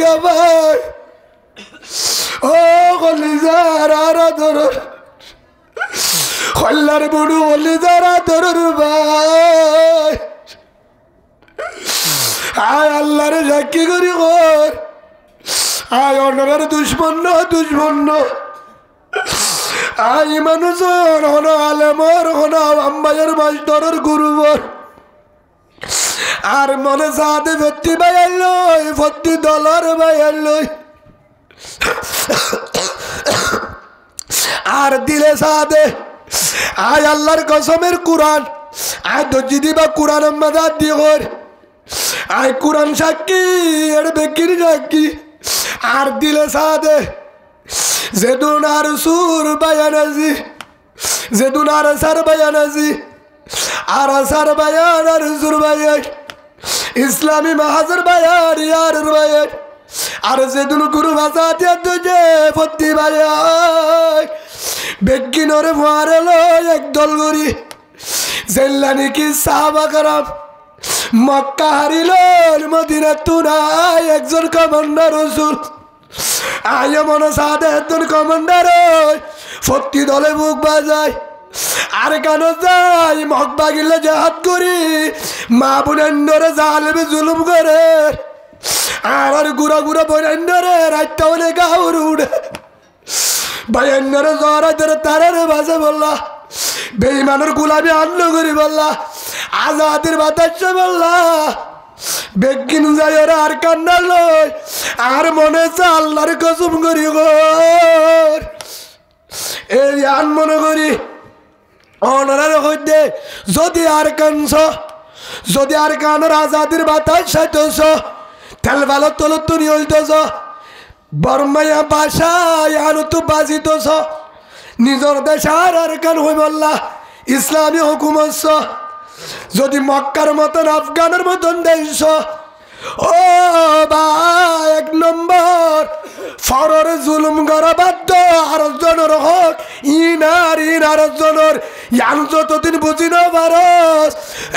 গা ভাই ও কলিজার আদর কল্লার বুড়ু কলিজার আদর ভাই আয় আল্লাহর সাক্ষী করি কর আয় অনার দুশ্মন আই মানুষের হন আলেমর হন আম্বাইয়ের মাস্টরের গুরুবর আর মনে সাথে ভর্তি বাইয়াল লই ভর্তি ডলার বাইয়াল লই আর দিলে সাথে আয় আল্লাহর কসমের কোরআন আয় দর্জি দিবা কোরআন মাদার দিয়ে কর আয় কোরআন সাক্ষী এর বেকির সাক্ষী আর দিলে সাথে যেদুন আর সুর বায়ানাজি যেদুন আর সার বায়ানাজি আর সার বায়ান আর সুর বায়ান ইসলামী মাহাজর বায়ান ইয়ার বায়ান আর যেদুন গুরু ভাষা দিয়ে তুঝে ফতি বায়ান বেগিনরে ফুয়ারে লয় একদল গরি জেল্লানি কি সাহাবা কারাম মক্কা হারিল মদিনা তুনায় একজন কমান্ডার রসুল আয় মনে সাদে একজন কমান্ডার ফতি দলে বুক বাজায় আর কেন যাই মক বাগিলে জাহাত করি মা বোনেন্ডরে জালেবে জুলুম করে আর গুড়া গুড়া বোনেন্ডরে রাইটা হলে গাউর উড়ে ভাইয়েন্ডরে জরা ধরে তারারে বাজে বললা বেঈমানের গুলামি আন্ন করি বললা আজাদের বাতাস বললা বেগিন যায় আর কান্না লয় আর মনে হচ্ছে আল্লাহর কসম করি গো এই আন মনে করি অনার হইতে যদি আর কানছ যদি আর কানের আজাদের বাতাস সাইতেছ তেল ভালো তল তুনি হইতেছ বর্মাইয়া বাসায় আনো তো বাজিতেছ নিজের দেশ আর কান হই বললা ইসলামী হুকুমত যদি মক্কার মতন আফগানের মতন দেশ ও ভাই এক নম্বর ফরর জুলুম করা বাধ্য আর জনের হক ইনার জনের ইয়ান যতদিন বুঝি না পারস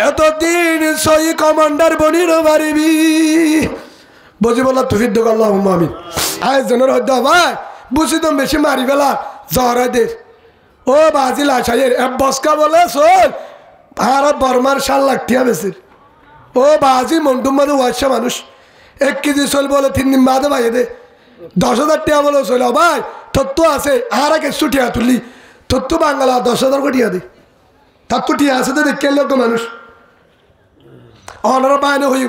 এতদিন সই কমান্ডার বনি না পারিবি বুঝি বলা তুই ফিদ্দ করলাম আমি আয় জনের হদ্দা ভাই বুঝি তো বেশি মারি ফেলা জহরাদের ও বাজিল আশাইয়ের বসকা বলে শোন ভারত বর্মার 7 লাখ টিয়া বেশির ও বাজি মন্টুম মাদে ওয়াশা মানুষ 1 কেজি চল বলে 3 দিন বাদে ভাই দে 10,000 টিয়া বলে চল ভাই তত্ত্ব আছে আর আগে টিয়া তুললি তত্ত্ব বাংলা 10,000 কোটি দে তার তো টিয়া আছে তো দেখে লোক মানুষ অনারা বাইনে হই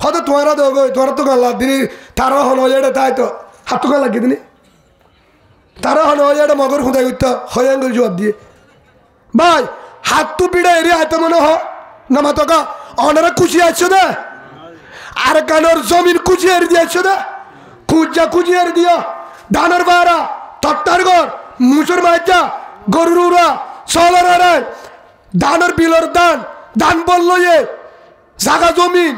হয়তো তোমারা দেবো তোমার তো গাল্লা দিনি তারা হন হয়ে তাই তো হাত তো গাল লাগিয়ে দিনি তারা হন হয়ে মগর খুঁদাই করতে হয়াঙ্গল জবাব দিয়ে ভাই হাত তো পিড়া এরিয়া হাতে মনে হ নামা তোকা অনারা খুশি আসছো না আর কানোর জমিন খুশি এর দিয়েছো না খুঁজা এর দিও ধানের বাড়া তত্তার ঘর মুসুর মাইজা গরুরা চলার ধানের বিলর ধান বললো এ জাগা জমিন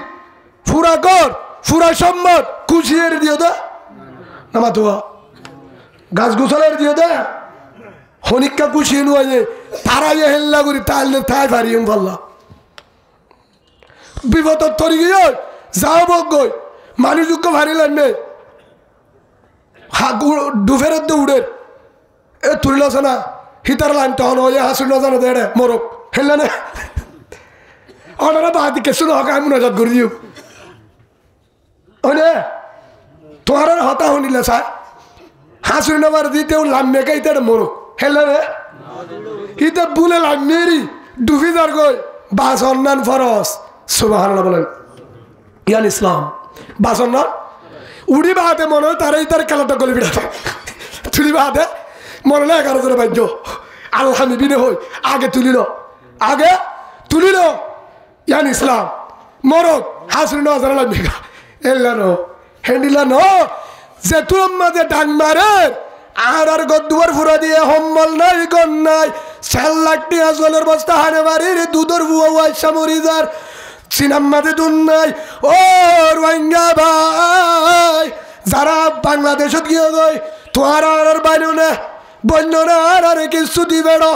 ফুরা ঘর ফুরা সম্মত খুশি এর দিও দা নামা তো গাছ গোছালের দিও দা হনিকা খুশি নুয়ে তারাই হেল্লা করি তাহলে তাই পারিম বললা বিপদ তরি গিয়ে যাও বই মানুষযোগ্য ভারিলেন নে ডুফের উড়ে এ তুলিলছে না হিতার লাইন তখন হয়ে হাসুন না জানো দেড়ে মরক হেললে না অনারা বাদি কেসু হক আমি নজর করে দিও ওনে তোমার হতা শুনিলে চা হাসুন নামার দিতেও লাম্বে গাইতে মরক হেললে রে হিতে বুলে লাম্বেরি ডুফি যার গই বাস অন্যান ফরস সুবহানাল্লাহ বলেন ইয়ান ইসলাম বাসন না উড়ি বাহাতে মনে হয় তারাই তার খেলাটা গলি বিড়াতে তুলি বাহাতে মনে হয় 11 জনের বাদ্য আল্লাহ বিনে হই আগে তুলিল ইয়ান ইসলাম মরক হাসুন না জানা লাগবে এল্লানো হেন্ডিলানো যে তুম মাঝে ডাং মারে আর গদ্দুয়ার ফুরা দিয়ে হম্বল নাই গন নাই 4 লাখ টাকা জলের বস্তা হানে বাড়ির দুধর বুয়া ওয়াইসা মরিজার সিনাম্মাতে দুন নাই ও রোহিঙ্গা ভাই যারা বাংলাদেশত গিয়ে গই তোমার আর বাইনো না বন্য না আর কিছু দিবে না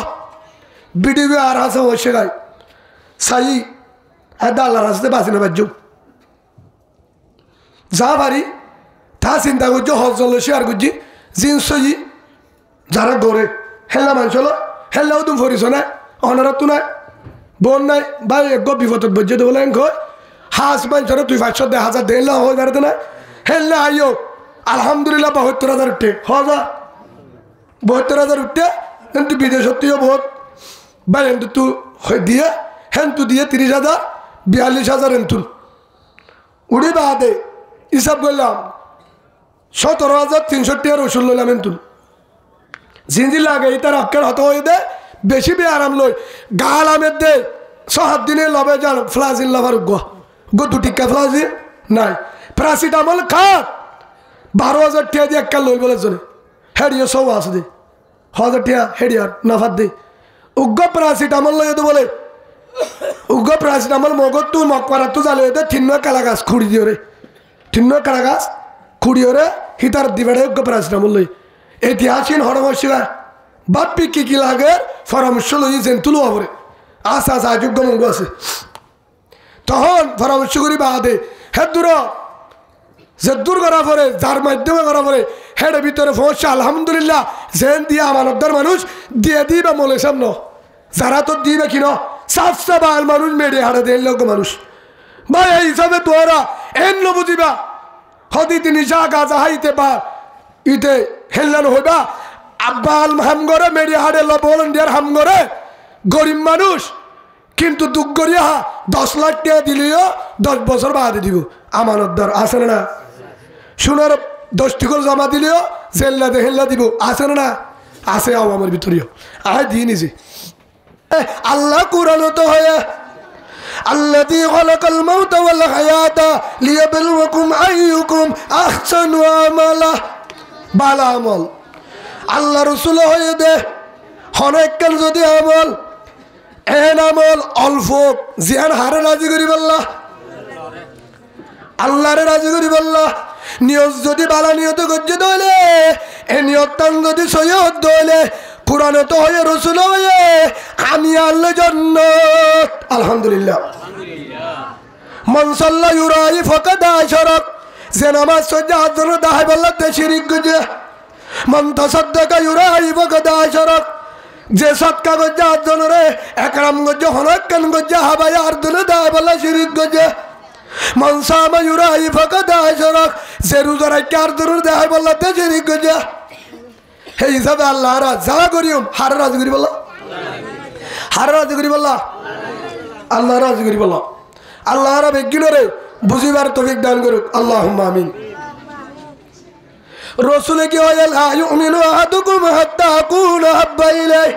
বিডিবি আর আছে বসে গাই সাই হ্যাঁ আল্লাহর রাস্তাতে বাঁচি না বাজ্য যা পারি তা চিন্তা করছি হজল শেয়ার করছি জিন্স যারা গড়ে হেল্লা মানুষ হলো হেল্লাও তুমি ফরিস না অনারত তো নাই বোন নাই বা এক বিপদত বজ্জে বলে কয় হাঁস মানুষ তুই 500 দেড় লাখ হয়ে দাঁড়াতে না হেল্লা আইও আলহামদুলিল্লাহ 72,000 উঠে হজা 72,000 উঠে কিন্তু বিদেশত্বও বহুত বা এন্তু তু দিয়ে হেন্তু দিয়ে 30,000 42,000 এন্তুন উড়ি বাদে হিসাব করলাম 17,360 আর ওষুধ লইলাম এন্তুন জিঞ্জি লাগে তার আক্কার হত হয়ে দে বেশি বে আরাম লই গাল আমের দে 6 দিনে লবে যান ফ্লাজিন লাভার গো দুটিকা ফ্লাজিন নাই প্যারাসিটামল খা 12,000 টাকা দিয়ে একটা লই বলে জনে হেডিও সব আছে দে 1,000 টাকা হেডিয়ার নাফাত দে উগ্র প্যারাসিটামল লই তো বলে উগ্র প্যারাসিটামল মগত তু মকপারা তো জালে দে ঠিন্ন কালা গাছ খুঁড়ি দিও রে ঠিন্ন কালা গাছ খুঁড়িও রে হিতার দিবেড়ে উগ্র প্যারাসিটামল লই ঐতিহাসিক হরমশিলা বাপ্পি কি লাগে পরামর্শ লই যেন তুলো হবে আশা আশা যোগ্য মঙ্গ আছে তখন পরামর্শ করি বাদে হে দূর যে দূর করা পরে যার মাধ্যমে করা পরে হেড ভিতরে পৌঁছে আলহামদুলিল্লাহ জেন দিয়ে আমানতদার মানুষ দিয়ে দিবে মলে সামনে যারা তো দিবে কিন সাফ সাবাল মানুষ মেরে হারে দেন লোক মানুষ ভাই এই হিসাবে তোরা এন লো বুঝিবা হদি তিনি যা গাজা হাইতে বা ইতে হেল্লানো হইবা আব্বাল হামগরে মেরে হারে লো ভলেন্টিয়ার হামগরে গরিব মানুষ কিন্তু দুঃখ করিয়া 10 লাখ টাকা দিলেও 10 বছর বাদে দিব আমানতদার আছে না সোনার 10 টিকর জমা দিলেও জেল্লা দে হেল্লা দিব আছে না আছে আমার ভিতরেও আয় দিয়ে নিজে আল্লাহ কুরআন তো হয় আল্লাযী খালাকাল মাউতা ওয়াল হায়াতা লিয়াবলুয়াকুম আইয়ুকুম আহসানু আমালা ভালো আমল আল্লাহ রাসূল হয়ে দে অনেকক্ষণ যদি আমল এন আমল অল্প জিয়ান হারে রাজি করি বললাহ আল্লাহরে রাজি করি বললাহ নিয়ত যদি বালা নিয়ত করছে দলে এ নিয়তান যদি সৈয়দ দলে কোরআনে তো হয়ে রসুল হয়ে আমি আল্লাহ জান্নাত আলহামদুলিল্লাহ মান সাল্লা ইউরাই ফাকাদ আশরাক যে নামাজ সজ্জা হাজর দাহাই বললা তে শিরিক গজে মান তাসাদদাকা ইউরাই ফাকাদ আশরাক যে সৎকা গজ্জা হাজর রে একরাম গজ্জা হনাক্কান গজ্জা হাবাই আর দুনে দাহাই বললা শিরিক গজে মান সামা ইউরাই ফাকাদ আশরাক যে রোজা রাখে আর দুনে দাহাই বললা তে শিরিক গজে এই হিসাবে আল্লাহ যা করিম হারে রাজি করি বললা হারে রাজি করি বললা আল্লাহ রাজি করি বললা আল্লাহ বেগিনরে বুঝিবার তৌফিক দান করুক আল্লাহুম্মা আমিন রাসূল কি হয় লা ইউমিনু আহাদুকুম হাত্তা আকুনা হাব্বা ইলাইহি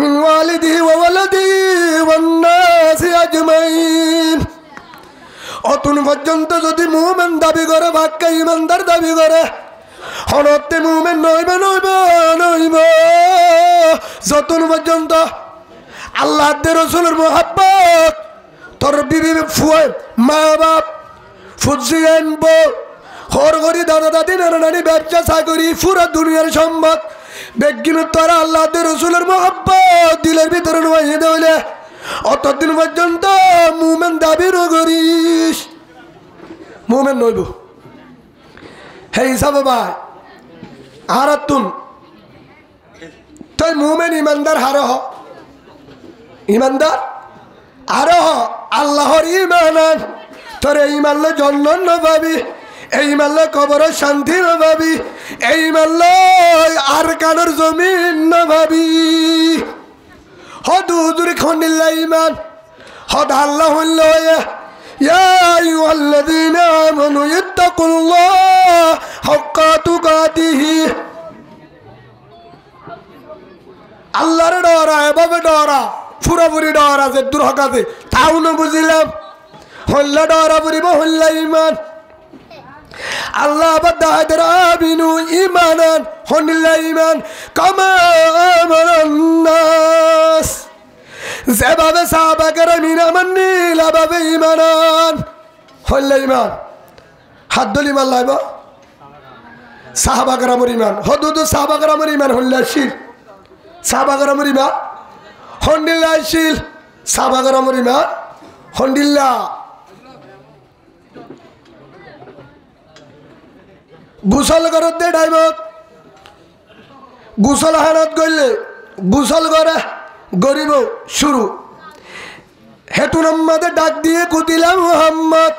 মিন ওয়ালিদিহি ওয়া ওয়ালাদিহি ওয়ান নাসি আজমাইন অতন পর্যন্ত যদি মুমিন দাবি করে বাক্কা ঈমানদার দাবি করে হনতে মুমিন নইবে যতন পর্যন্ত আল্লাহ রসুলের মোহাব্বত তোর বিবি ফুয়ে মা বাপ ফুজিয়েন বউ হর করি দাদা দাদি নানা নানি ব্যবসা চাকরি পুরো দুনিয়ার সম্পদ বেগিন তোরা আল্লাহ রসুলের মোহাব্বত দিলের ভিতরে নয় দইলে অতদিন পর্যন্ত মুমিন দাবি করিস মুমিন নইব হে হিসাবে ভাই আর তুন তুই মুমিন ইমানদার হার হ ইমানদার আর হ আল্লাহর ইমান তোর এই মানলে জন্ম পাবি এই মানলে কবর শান্তি পাবি এই মানলে আর কানোর জমিন ভাবি হদ হুজুর খন্ডিল্লা ইমান হদ আল্লাহ হইল يا أيها الذين آمنوا اتقوا الله حق تقاته আল্লাহর ডরা এভাবে ডরা পুরোপুরি ডরা যে দূর হকাতে তাও না বুঝিলাম হল্লা ডরা পুরিব হল্লা ইমান আল্লাহ বাদাদের আবিনু ইমানান হল্লা ইমান কামা আমানান নাস যেভাবে সাহাবাকের মিনা মাননি লাভাবে ইমানান হল্লা ইমান হাত দল ইমান লাইব সাহাবাকের আমার ইমান হদুদু সাহাবাকের আমার ইমান হল্লা শিল সাহাবাকের আমার ইমান হন্ডিল্লা শিল সাহাবাকের আমার ইমান হন্ডিল্লা গোসল করতে টাইমত গোসল হানত করলে গোসল করে গরিব শুরু হেতু নম্মাদের ডাক দিয়ে কুতিলাম মোহাম্মদ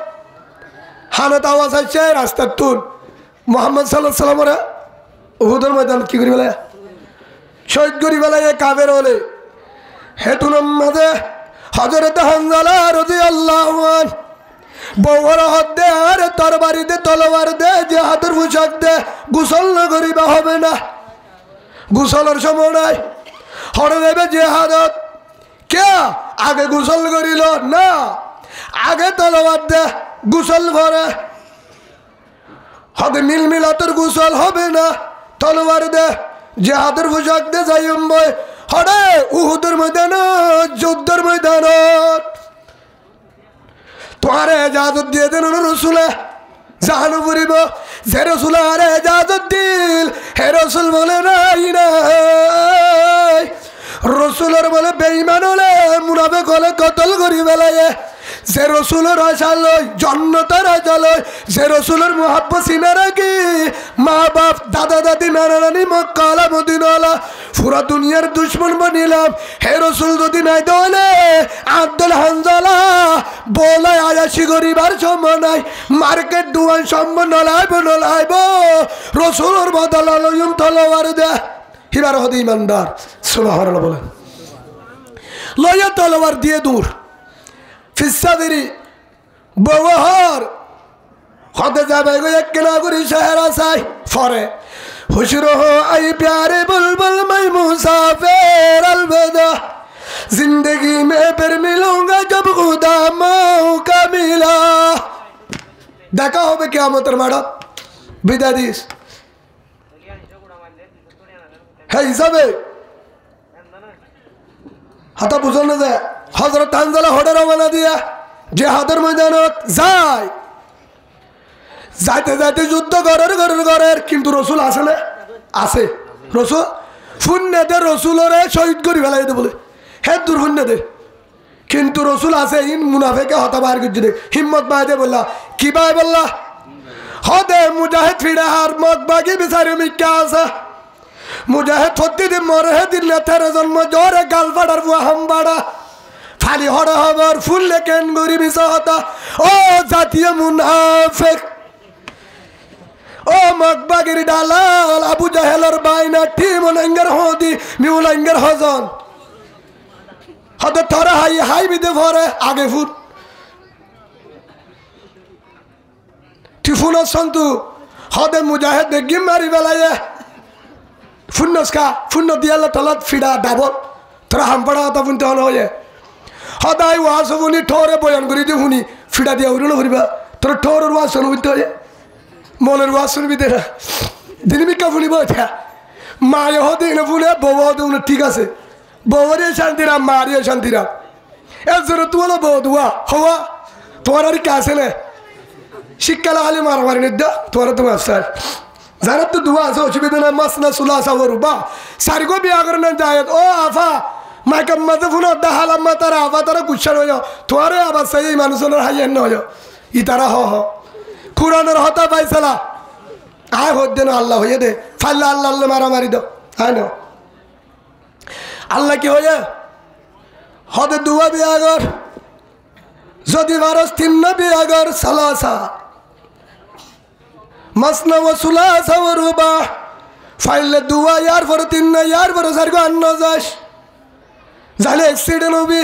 হানত আওয়াজ আসছে রাস্তার তুন মোহাম্মদ সাল্লাল্লাহু আলাইহি সাল্লামরা উহুদের ময়দান কি করি বেলা শহীদ করি বেলায় কাবের হলে হেতু নম্মাদে হযরত হানজালা রাদিয়াল্লাহু আনহু বউর হাত দে আর তরবারি দে তলোয়ার দে জিহাদের পোশাক দে গোসল না করিবা হবে না গোসলের সময় নাই হরে দেবে জিহাদত কে আগে গোসল করিল না আগে তলোয়ার দে গোসল ভরে হবে মিলমিলাতের গোসল হবে না তলোয়ার দে জিহাদের পোশাক দে যাইম বই হরে উহুদের ময়দান যুদ্ধের ময়দান তোমার এজাজত দিয়ে দেন রসুলে জাহানো পড়িব যে রসুল আর এজাজত দিল হে রসুল বলে নাই নাই রসুলের বলে বেঈমান হলে মুনাফিক হলে কতল করি বেলায় যে রসুলের আশা লয় জন্নতের আশা লয় যে রসুলের মুহাব্বত সিনা রাখি মা বাপ দাদা দাদি নানা নানি মক্কা মদিনা পুরা দুনিয়ার দুশ্মন বানিলাম হে রসুল যদি নাই দলে আব্দুল হানজালা বলে আয়াসি গরিবার সময় নাই মার্কেট দুয়ান সম্মান নলাইব রসুলের বদলা লইম তলোয়ার দে হিবার হদি ইমানদার সুবহানাল্লাহ বলেন লইয়া তলোয়ার দিয়ে দূর ফিসাদিরি ব্যবহার হতে যাবে গো এক কেনা করি শহর আসাই ফরে खुश रहो आई प्यारे बुलबुल मैं मुसाफिर अलविदा जिंदगी में फिर मिलूंगा जब खुदा मौका मिला দেখা হবে কিয়ামতের মাঠত বিদায় দিস হ্যাঁ হিসাবে হাতা বুঝল না যে হযরত হানজালা হডে রওনা দিয়া জিহাদের ময়দানত যায় যাইতে যাইতে যুদ্ধ করার কিন্তু রসুল আসে না আসে রসুল শূন্য দে রসুলরে শহীদ করি ফেলাই দে বলে হে দূর শূন্য দে কিন্তু রসুল আসে ইন মুনাফেকে হতা বার করছে দে হিম্মত বাই দে বললা কি বাই বললা হদে মুজাহিদ ফিরে হার মত বাগি বিচারি মিক্কা আসা মুজাহিদ সত্যি দিন মরে হে দিন তেরো জন্ম জোরে গাল ফাড়ার বুয়া হাম বাড়া ফালি হরে হবার ফুল লেকেন গরি বিষ হতা ও জাতীয় মুনাফেক ও মকবাগির দালাল আবু জাহেলের বাইনা টিম ওলাঙ্গার হদি মিউলাঙ্গার হজন হতে থরা হাই বিদে ভরে আগে ফুট টিফুন সন্তু হদে মুজাহিদ বেগিম মারি বেলায় ফুন্নসকা ফুন্ন দিয়ালে তলত ফিডা ডাবল তোরা হামপাড়া কথা শুনতে হল হয়ে হদাই ওয়াজ শুনি ঠোরে বয়ান করি দিয়ে শুনি ফিডা দিয়া উড়লো করিবা তোর ঠোরের ওয়াজ শুনতে হয়ে মনের ওয়াজ শুনবি দেখা দিনমিকা শুনিব এটা মায়ে হতে না শুনে বউ হতে ঠিক আছে বউরে শান্তিরা মারিয়ে শান্তিরা এর জন্য তোমার বউ দুয়া হওয়া তোমার আর কি আছে না শিক্ষালা খালি মারামারি নিদ্যা তোমার তো মাস্টার জানার তো দুয়া আছে অসুবিধা নাই মাস না সুলা সাবর বা সারিগো বিয়া করে না যায় ও আফা মাইকাম মাঝে ফোন দাহালাম মা তারা আফা তারা গুচ্ছার হয়ে যাও তোমার আবার সেই মানুষের হাইয়েন হয়ে যাও ই তারা হ কুরানের হতা পাইছালা আয় হদ্দে না আল্লাহ হয়ে দে ফাল্লা আল্লাহ আল্লাহ মারামারি দাও আয় না আল্লাহ কি হয়ে হদে দুয়া বিয়াগর যদি বারস তিন না বিয়াগর সালাসা মাসনা ও সুলাসা ও রুবা ফাইলে দুয়া ইয়ার পর তিন না ইয়ার পর সারগো আন্ন যাস জালে অ্যাক্সিডেন্ট হবি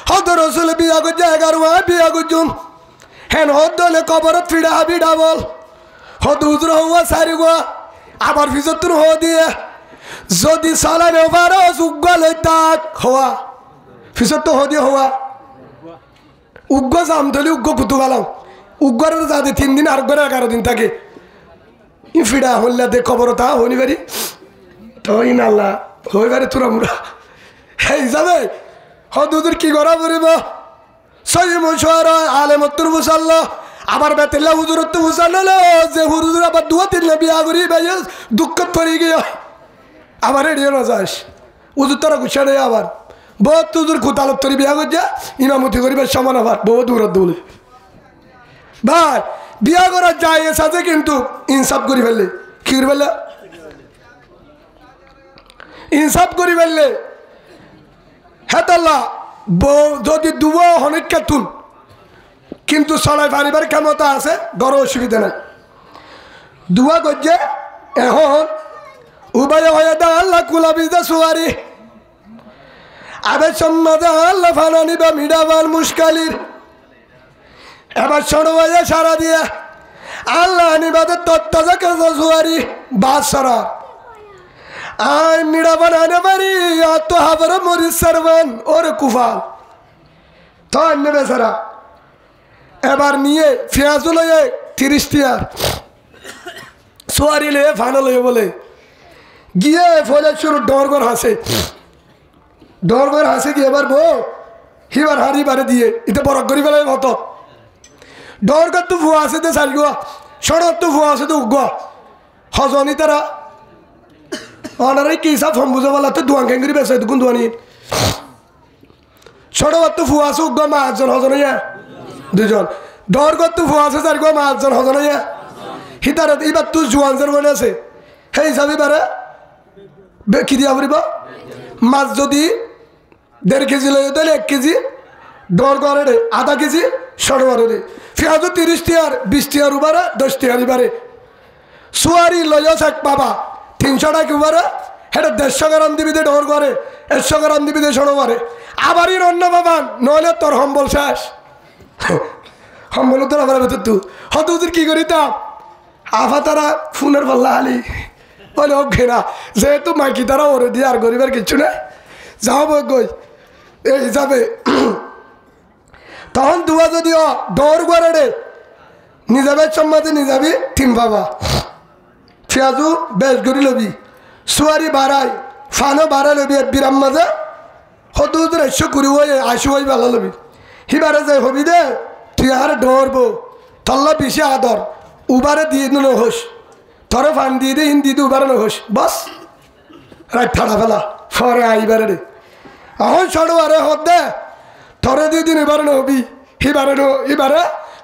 হদ রসুল বিয়াগো জায়গার ওয়া বিয়াগো জুম হেন হদলে কবরত ফিডা হাবি ডাবল হদ উজর হওয়া সারি গো আবার ফিজতুন হ দিয়ে যদি সালানে বারো উগ্গলে তাক হওয়া ফিজত তো হ দিয়ে হওয়া উগ্গ জামতলি উগ্গ কুতু গালাম উগ্গর যাতে 3 দিন আর গরে 11 দিন থাকে ই ফিডা হল্লা দে খবর তা হনি বাড়ি তো ইন আল্লাহ হই বাড়ি তোরা মুরা এই যাবে হদ উজর কি করা পড়িব সহি মশওয়ারা আলেমতুর মুসাল্লাহ আবার বেতেল্লা হুজুরত মুসাল্লাহ যে হুজুর আবার দুয়া তিন বিয়া করি ভাই দুঃখ পড়ে গিয়া আবার রেডিও না যাস হুজুর তারা গুছা নেই আবার বহুত হুজুর খুতালত তরি বিয়া করছে ইমামতি করিবার সমান আবার বহুত দূরত দৌলে ভাই বিয়া করা যায় আছে কিন্তু ইনসাফ করি ফেললে কি করে ফেললে ইনসাফ করি ফেললে হেতাল্লা বউ যদি দুবো অনেক তুল কিন্তু সলাই পারিবার ক্ষমতা আছে বড় অসুবিধা নাই দুয়া করছে এখন উভয় হয়ে দা আল্লাহ কুলাবিদা সুয়ারি আবে সম্মাদা আল্লাহ ফানানি বা মিডাবাল মুশকালির এবার ছোট ভাইয়া সারা দিয়ে আল্লাহ নিবাদের তত্ত্বাজা কাজ সুয়ারি বাস সারা আই মিডা বানানে পারি তো হাবার মরিস সারবান ওরে কুফাল তো নেবে সারা এবার নিয়ে পেঁয়াজু লয়ে 30 টিয়ার সোয়ারি লয়ে ফানা লয়ে বলে গিয়ে ফলে শুরু ডরগর হাসে গিয়ে এবার বউ হিবার হারি বারে দিয়ে এটা বড় করি ফেলে মতো ডরগর তো ফুয়া আছে তো সারি গোয়া সড়ক তো ফুয়া আছে তো উগা হজনি তারা অনারে কি সব ফর্ম বুঝে বলা তো দুয়ান খেঙ্গি বেসে কোন দুয়ানি সড়ক তো ফুয়া আছে উগা মা একজন হজন হইয়া দুজন ডরগর তো ফুয়া আছে সারি গোয়া মা একজন হজন হইয়া হিতার এবার তুই জুয়ানজের মনে আছে সেই হিসাবে বারে কি দিয়া ফুরিব মাছ যদি 1.5 কেজি লই তাহলে 1 কেজি ডর করে রে আধা কেজি সরবরে রে পেঁয়াজ 30 টিয়ার 20 টিয়ার উবারে 10 টিয়ার ইবারে সুয়ারি লইয়া থাক বাবা 300 টাকা উবারে হেটা 150 গ্রাম দিবি দে ডর করে 100 গ্রাম দিবি দে সরবরে আবারই অন্য বাবা নইলে তোর সম্বল শেষ সম্বল তোর আবার ভেতর তুই হয়তো তোর কি করি তা আফা তারা ফোনের পাল্লা হালি বলে ও ঘেরা যেহেতু মাইকি তারা ওরে দিয়ে আর গরিবের কিচ্ছু নেই যাও গই এই হিসাবে তখন দুয়া যদিও দৌড় করে রে নিজাবে সম্মাতে নিজাবি তিন বাবা পেঁয়াজু বেশ গড়ি লবি সুয়ারি বাড়াই ফানো বাড়াই লবি বিরাম মাঝে হতো তোর 100 কুড়ি হয়ে 80 হয়ে বেলা লবি হিবারে যাই হবি দে তুই আর দৌড়বো তল্লা বেশি আদর উবারে দিয়ে দিল হোস তোরে ফান দিয়ে দে হিন্দি দিয়ে উবারে হোস বাস রাত ঠাড়া ফেলা ফরে আইবারে রে এখন সরো আরে হত দে তোরে দিয়ে দিন এবারে নহবি হিবারে এবারে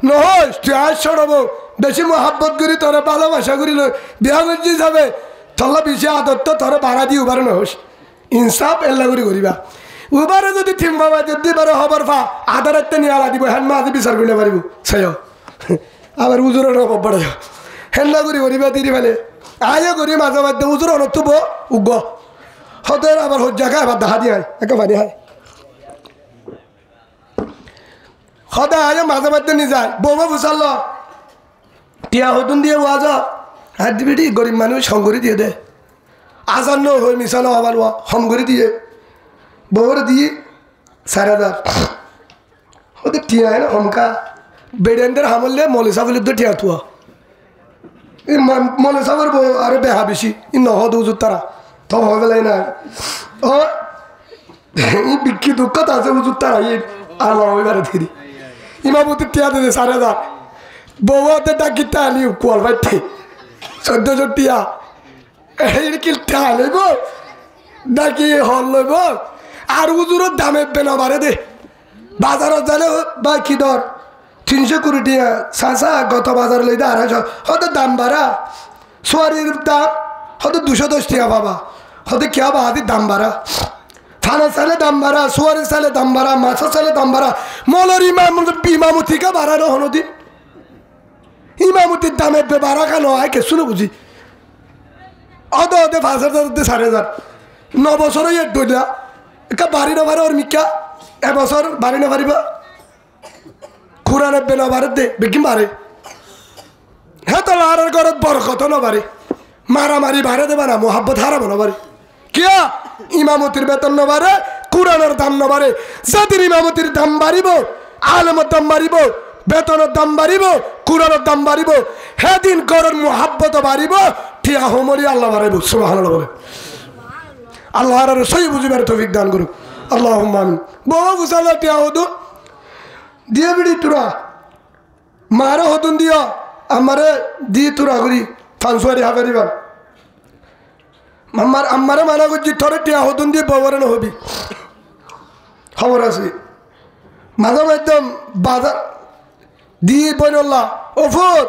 নহস তুই আজ সরবো বেশি মহাব্বত করি তোরে ভালোবাসা করি বিয়া করছি যাবে তল্লা বেশি আদর তো তোরে ভাড়া দিয়ে উবারে নহস ইনসাফ এল্লা করি করিবা উবারে যদি থিম বাবা যদি বারে হবার ফা আধার একটা নিয়ে আলা দিব হ্যান মা আদি বিচার করলে পারিব সেই আবার উজুরের পড়ে যাও হেন্দা করি করিবা তিরি ফেলে আয় করি মাঝে মাঝে উজুর অনতুব উগ হতের আবার হজ্জা খায় আবার দেখা দিয়ে একেবারে হয় সদায় আয় মাঝে মাঝে নিয়ে যায় বৌমা বুঝাল টিয়া হতুন দিয়ে ওয়া যা হাত দিবি গরিব মানুষ সংগরি দিয়ে দে আজান্ন হয়ে মিশানো আবার সংগরি দিয়ে বউরে দিয়ে 4000 ওদের টিয়া হয় না হমকা বেডেন্ডের হামলে মলেসা বলে তো টিয়া তুয়া মলেসা বলবো আরো বেহা বেশি ই নহদ উজুর তারা তো হবে না ও বিক্ষি দুঃখ আছে উজুর তারা ই আল্লাহ এবারে ধীরে ইমামতির টিয়া দে 4000 বউতে ডাকি টালি কোয়াল বাইতে 1400 টিয়া এই কি টিয়া লইব ডাকি হল লইব আর উজুরের দামে বেনা বাড়ে দে বাজারত জানে বা কি দর 320 টিয়া চাচা গত বাজার লই দে 250 হয়তো দাম বাড়া সোয়ারির দাম হয়তো 210 টিয়া বাবা হয়তো কে বাহাদি দাম বাড়া থানা চালে দাম বাড়া সোয়ারির চালে দাম বাড়া মাছের চালে দাম বাড়া মলর ইমামতিকে বাড়ানো হলো দিন ইমামতির দামে বাড়া কেন হয় কে শুনে বুঝি অত হতে 5000 4000 9 বছর এক দইলা একটা বাড়ি না বাড়ে ওর মিকা এবছর বাড়ি না বাড়িবা খুরানে বেনা বাড়ে দে বেকি মারে হ্যাঁ তো লারের ঘরে বরকত না বাড়ে মারামারি বাড়ে দেবা না মোহাব্বত হারাবো না বাড়ে কিয়া ইমামতির বেতন না বাড়ে কুরানের দাম না বাড়ে যাদের ইমামতির দাম বাড়িব আলেমের দাম বাড়িব বেতনের দাম বাড়িব কুরানের দাম বাড়িব সেদিন ঘরের মোহাব্বত বাড়িব ঠিয়া হোমরি আল্লাহ বাড়াইব সুবহানাল্লাহ বলে আল্লাহ আর সই বুঝিবার তৌফিক দান করুক আল্লাহুম্মা আমিন বাবা বুঝালা টিয়া হদু দিয়ে বিড়ি তোরা মারে হতুন দিও আমারে দিয়ে তোরা করি ফাংসুয়ারি হাবারিবার আমারে মানা করছি তোরে টিয়া হতুন দিয়ে ববরে নহবি খবর আছে মাঝে একদম বাজার দিয়ে বইনল্লা ফুট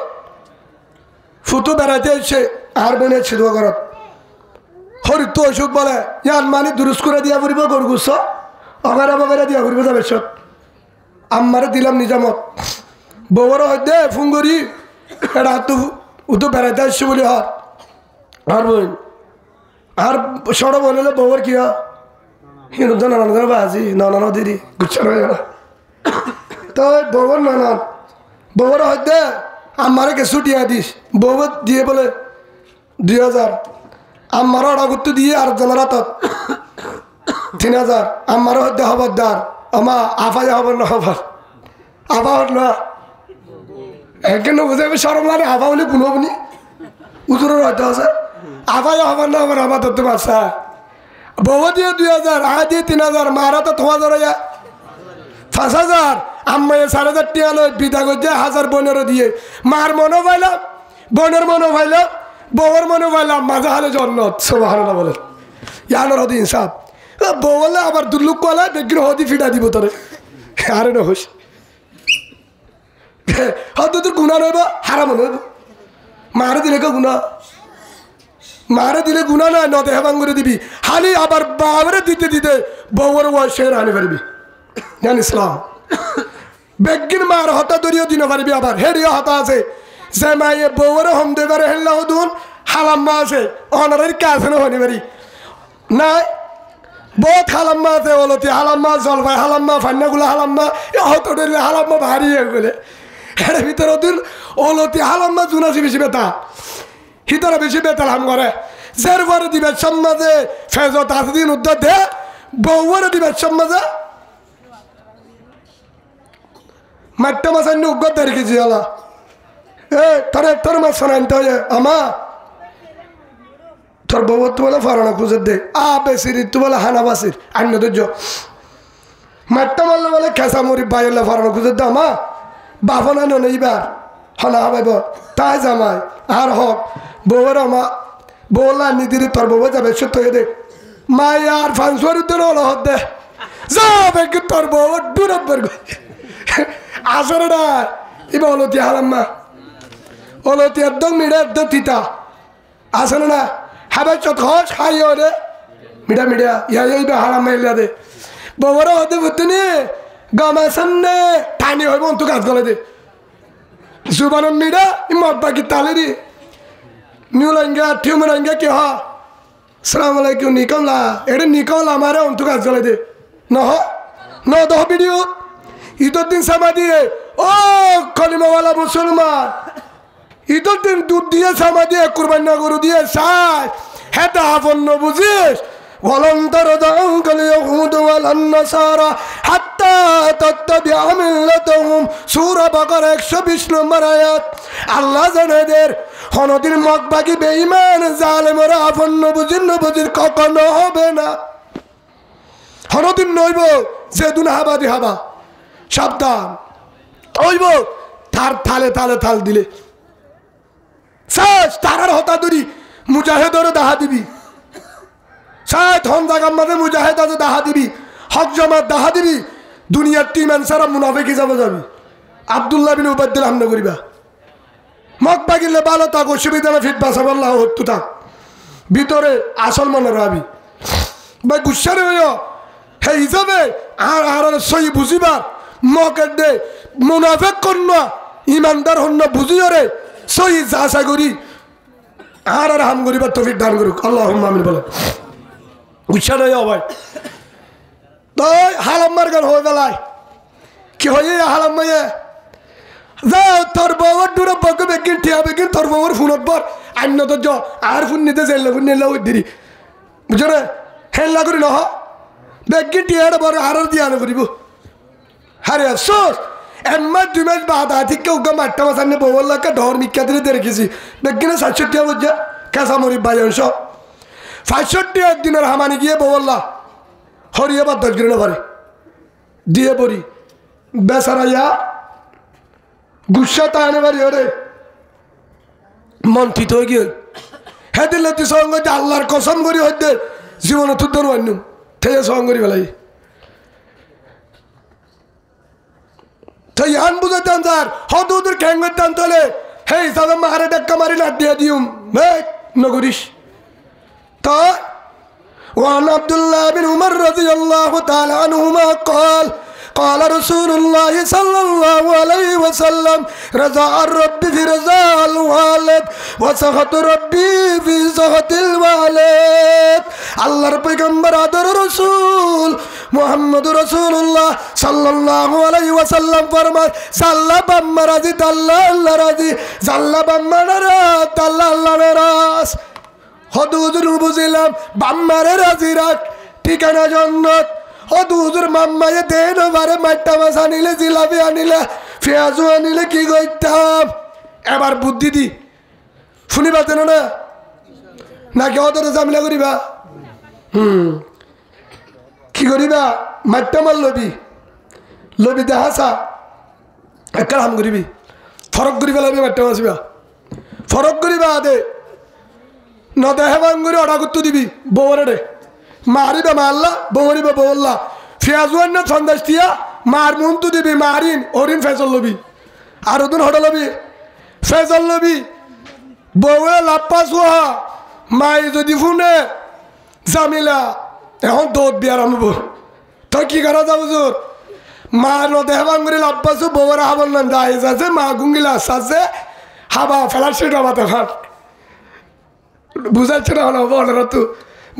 ফুটু বেড়াইতে এসে আর বোনের ছিল ঘরত হরি তো অসুখ বলে ইয়ান মানে দুরুস করে দিয়া ফুরিব গরগুস অগারা বগারা দিয়া ফুরিব যাবে সব আমারে দিলাম নিজামত বউর হইতে ফোন করি এটা তো উতো বেড়াইতে আসছে বলি আর বোন আর সড় বলে বউর কি হিন্দু নানান বাজি নানান দিদি গুচ্ছা হয়ে গেল তো বউর নানান বউর হইতে আমারে কিছু টিয়া দিস বউ দিয়ে বলে 2000 আমার অর্ডার করতে দিয়ে আর জনের হাতত 3000 আমার হইতে খবরদার আমা আফাই হবার না হবার আফা হট না একদিন বুঝে সরম লাগে আফা হলে কোনো আপনি উজুরের হয়তো আছে আফাই হবার না হবার আমার ধরতে পারছা বউ দিয়ে 2000 আ দিয়ে 3000 মারা তো 3000 5000 আম্মা 4000 টিয়া লয় বিদা করছে 1000 বোনেরও দিয়ে মার মনো পাইলাম বোনের মনো পাইলাম বউর মনো পাইলাম মাঝে হালে জন্নত সুবহানাল্লাহ বলে ইয়ানোর হদি ইনসাফ বউ বলে আবার দুর্লুক কলা দেখি হদি ফিটা দিব তোরে আরে না হোস হয়তো তোর গুণা নইব হারাম নইব মারে দিলে কেউ গুণা মারে দিলে গুণা নয় নদে হেবাং করে দিবি হালি আবার বাবরে দিতে দিতে বউর ওয়াশের আনি পারবি জান ইসলাম বেগিন মার হতা দরিও দিন পারবি আবার হেরিও হতা আছে যে মায়ে বউর হম দেবারে হেল্লা হদুন হালাম্মা আছে অনারের কাছে না হনি পারি নাই বহুত হালাম্মা আছে অলতি হালাম্মা জলপাই হালাম্মা ফান্নাগুলা হালাম্মা হত ধরলে হালাম্মা ভারী হয়ে গেলে এর ভিতরে দিন অলতি হালাম্মা জুনাসি বেশি বেতা হিতরে বেশি বেতাল হাম করে যার পরে দিবে সমাজে ফেজত আছে দিন উদ্ধার দে বউরে দিবে সমাজে মাট্টা মাসান্য উগ্র দেখি জিয়ালা তোর মাছ শোনাইতে হয় আমা তোর বউ তো বলে ফারানা খুঁজে দে বেশির তো বলে হানা বাসির আন্য ধৈর্য মাট্টা মারলে বলে খেসা মরি বাইরে ফারানা খুঁজে দে আমা বাবা না এইবার হনা হাবাইব তাই জামাই আর হক বউর আমা বউলা নিদির তোর বউ যাবে সত্য দে মাই আর ফাংশন উদ্দিন হলো হত দে যাবে কি তোর বউ দূরত বের আসরে না এবার অলতি হালাম্মা অলতি একদম মিডা একদম তিতা আসলে না হাবাই চত হস খাই রে মিডা মিডা ইয়া এইবা হালাম্মা ইলা দে বউর হতে বুঝতে নি গামা সামনে টানি হইব অন্তু গাছ গলে দে জুবানের মিডা ইমত বাকি তালে দি মিউলাঙ্গা টিউমারাঙ্গা কি হ সালাম আলাইকুম নিকমলা এটা নিকমলা আমারে অন্তু গাছ গলে দে নহ ন দহ ভিডিও ঈদের দিন সামা দিয়ে ও কলিমাওয়ালা মুসলমান ঈদের দিন দুধ দিয়ে সামা দিয়ে কুরবানি গরু দিয়ে সাই হেতা আপন্ন বুঝিস ওয়ালান্তর দাঙ্কাল ইয়াহুদ ওয়ালান নাসারা হাত্তা তাত্তাবিআ মিল্লাতাহুম সূরা বাকারা 120 নম্বর আয়াত আল্লাহ জানেদের কোনদিন মকবাকি বেঈমান জালেমরা আপন্ন বুঝির কখনো হবে না কোনদিন নইব যে দুনা হাবাদি হাবা সাবধান ওইব তার থালে থালে থাল দিলে সাজ তারার হতা দরি মুজাহিদরে দাহা দিবি সাজ হন জাগার মাঝে মুজাহিদ আছে দাহা দিবি হক জামাত দাহা দিবি দুনিয়ার টিমান সারা মুনাফিক হিসাবে যাবি আব্দুল্লাহ বিন উবাইদুল্লাহ হামনা করিবা মক বাগিলে ভালো থাক অসুবিধা না ফিট বাসাব আল্লাহ হত্যু থাক ভিতরে আসল মনে রাবি ভাই গুসারে হইও হে হিসাবে আর সই বুঝিবার মকের দে মুনাফেক কন্য ইমানদার হন্য বুঝিও রে সই আশা করি আর হাম করিবার তৌফিক দান করুক আল্লাহ আমিন বলে গুসা নাই ভাই তো হালাম্মার গান হয়ে বেলায় কি হয়ে হালাম্মাইয়ে যাও তোর বউর দূরে বকে বেগিন ঠিয়া বেগিন তোর বউর ফোনত বর আন্য তো য আর ফোন নিতে চাইলে ফোন নিলে ওই দিদি বুঝছো রে হেল্লা করি নহ বেগিন টিয়াটা বড় আর দিয়ে আনো করিব হারে আফসোস এমাস 2 মাস বাদ আতি কেউ গা মাঠটা মাসানে বউলাকে ঢর মিক্কা দিলে দেখেছি বেগিনে 700 টিয়া বুঝা কাঁচা মরি বাজাংশ 65 একদিনের হামানি গিয়ে বউল্লা হরিয়ে বাদ 10 গিরে পারে দিয়ে পড়ি বেসারাইয়া গুসা তানে পারি ওরে মন থিত হয়ে গিয়ে হ্যাঁ দিলে তুই সঙ্গে আল্লাহর কসম করি হইতে জীবনে তুই ধরু আনুম থেকে সঙ্গ করি বেলাই তো ইয়ান বুঝাইতাম স্যার হদুদের খ্যাং করতাম তোলে হে হিসাবে মারে ডাক্কা মারি না দিয়ে দিউম নগরিস তো وعن عبد الله بن عمر رضي الله تعالى عنهما قال قال رسول الله صلى الله عليه وسلم رضا الرب في رضا الوالد وسخط ربي في سخط الوالد আল্লাহর পয়গম্বর আদর রাসূল মুহাম্মদ রাসূলুল্লাহ সাল্লাল্লাহু আলাইহি ওয়াসাল্লাম ফরমায় সাল্লা বাম্মা রাজি আল্লাহ আল্লাহ রাজি সাল্লা বাম্মা নারাত আল্লাহ আল্লাহ নারাজ হদুদুর বুঝিলাম বাম্মারে রাজি রাখ ঠিকানা জান্নাত হদুদুর মাম্মায়ে দেন বারে মাইটা মাছ আনিলে জিলাপি আনিলে পেঁয়াজু আনিলে কি কইতাম এবার বুদ্ধি দি শুনিবা তেন না নাকি হদরে জামিলা করিবা কি করিবা মাইটা মাল লবি দেহাসা একটা হাম করিবি ফরক করিবা লবি মাইটা মাছিবা ফরক করিবা দে নদেহে বাঙ্গুরি অর্ডার করতে দিবি বৌরে মারিবে মারলা বৌরিবে বৌল্লা ফেয়াজুয়ান না সন্দেশ দিয়া মার মুন্তু দিবি মারিন হরিণ ফেজল লবি আর ওদিন হঠাৎ লবি ফেজল লবি বউয়ে লাপ্পা চুয়া মাই যদি ফুনে জামিলা এখন দৌড় বিয়ার আনব তই কি করা যাব জোর মা নদেহে বাঙ্গুরি লাপ্পা চু বউরে হাবল না দাইজ আছে মা গুঙ্গিলা আছে হাবা ফেলার সেটা মাথা খাট বুঝাচ্ছে না হলো বড় তো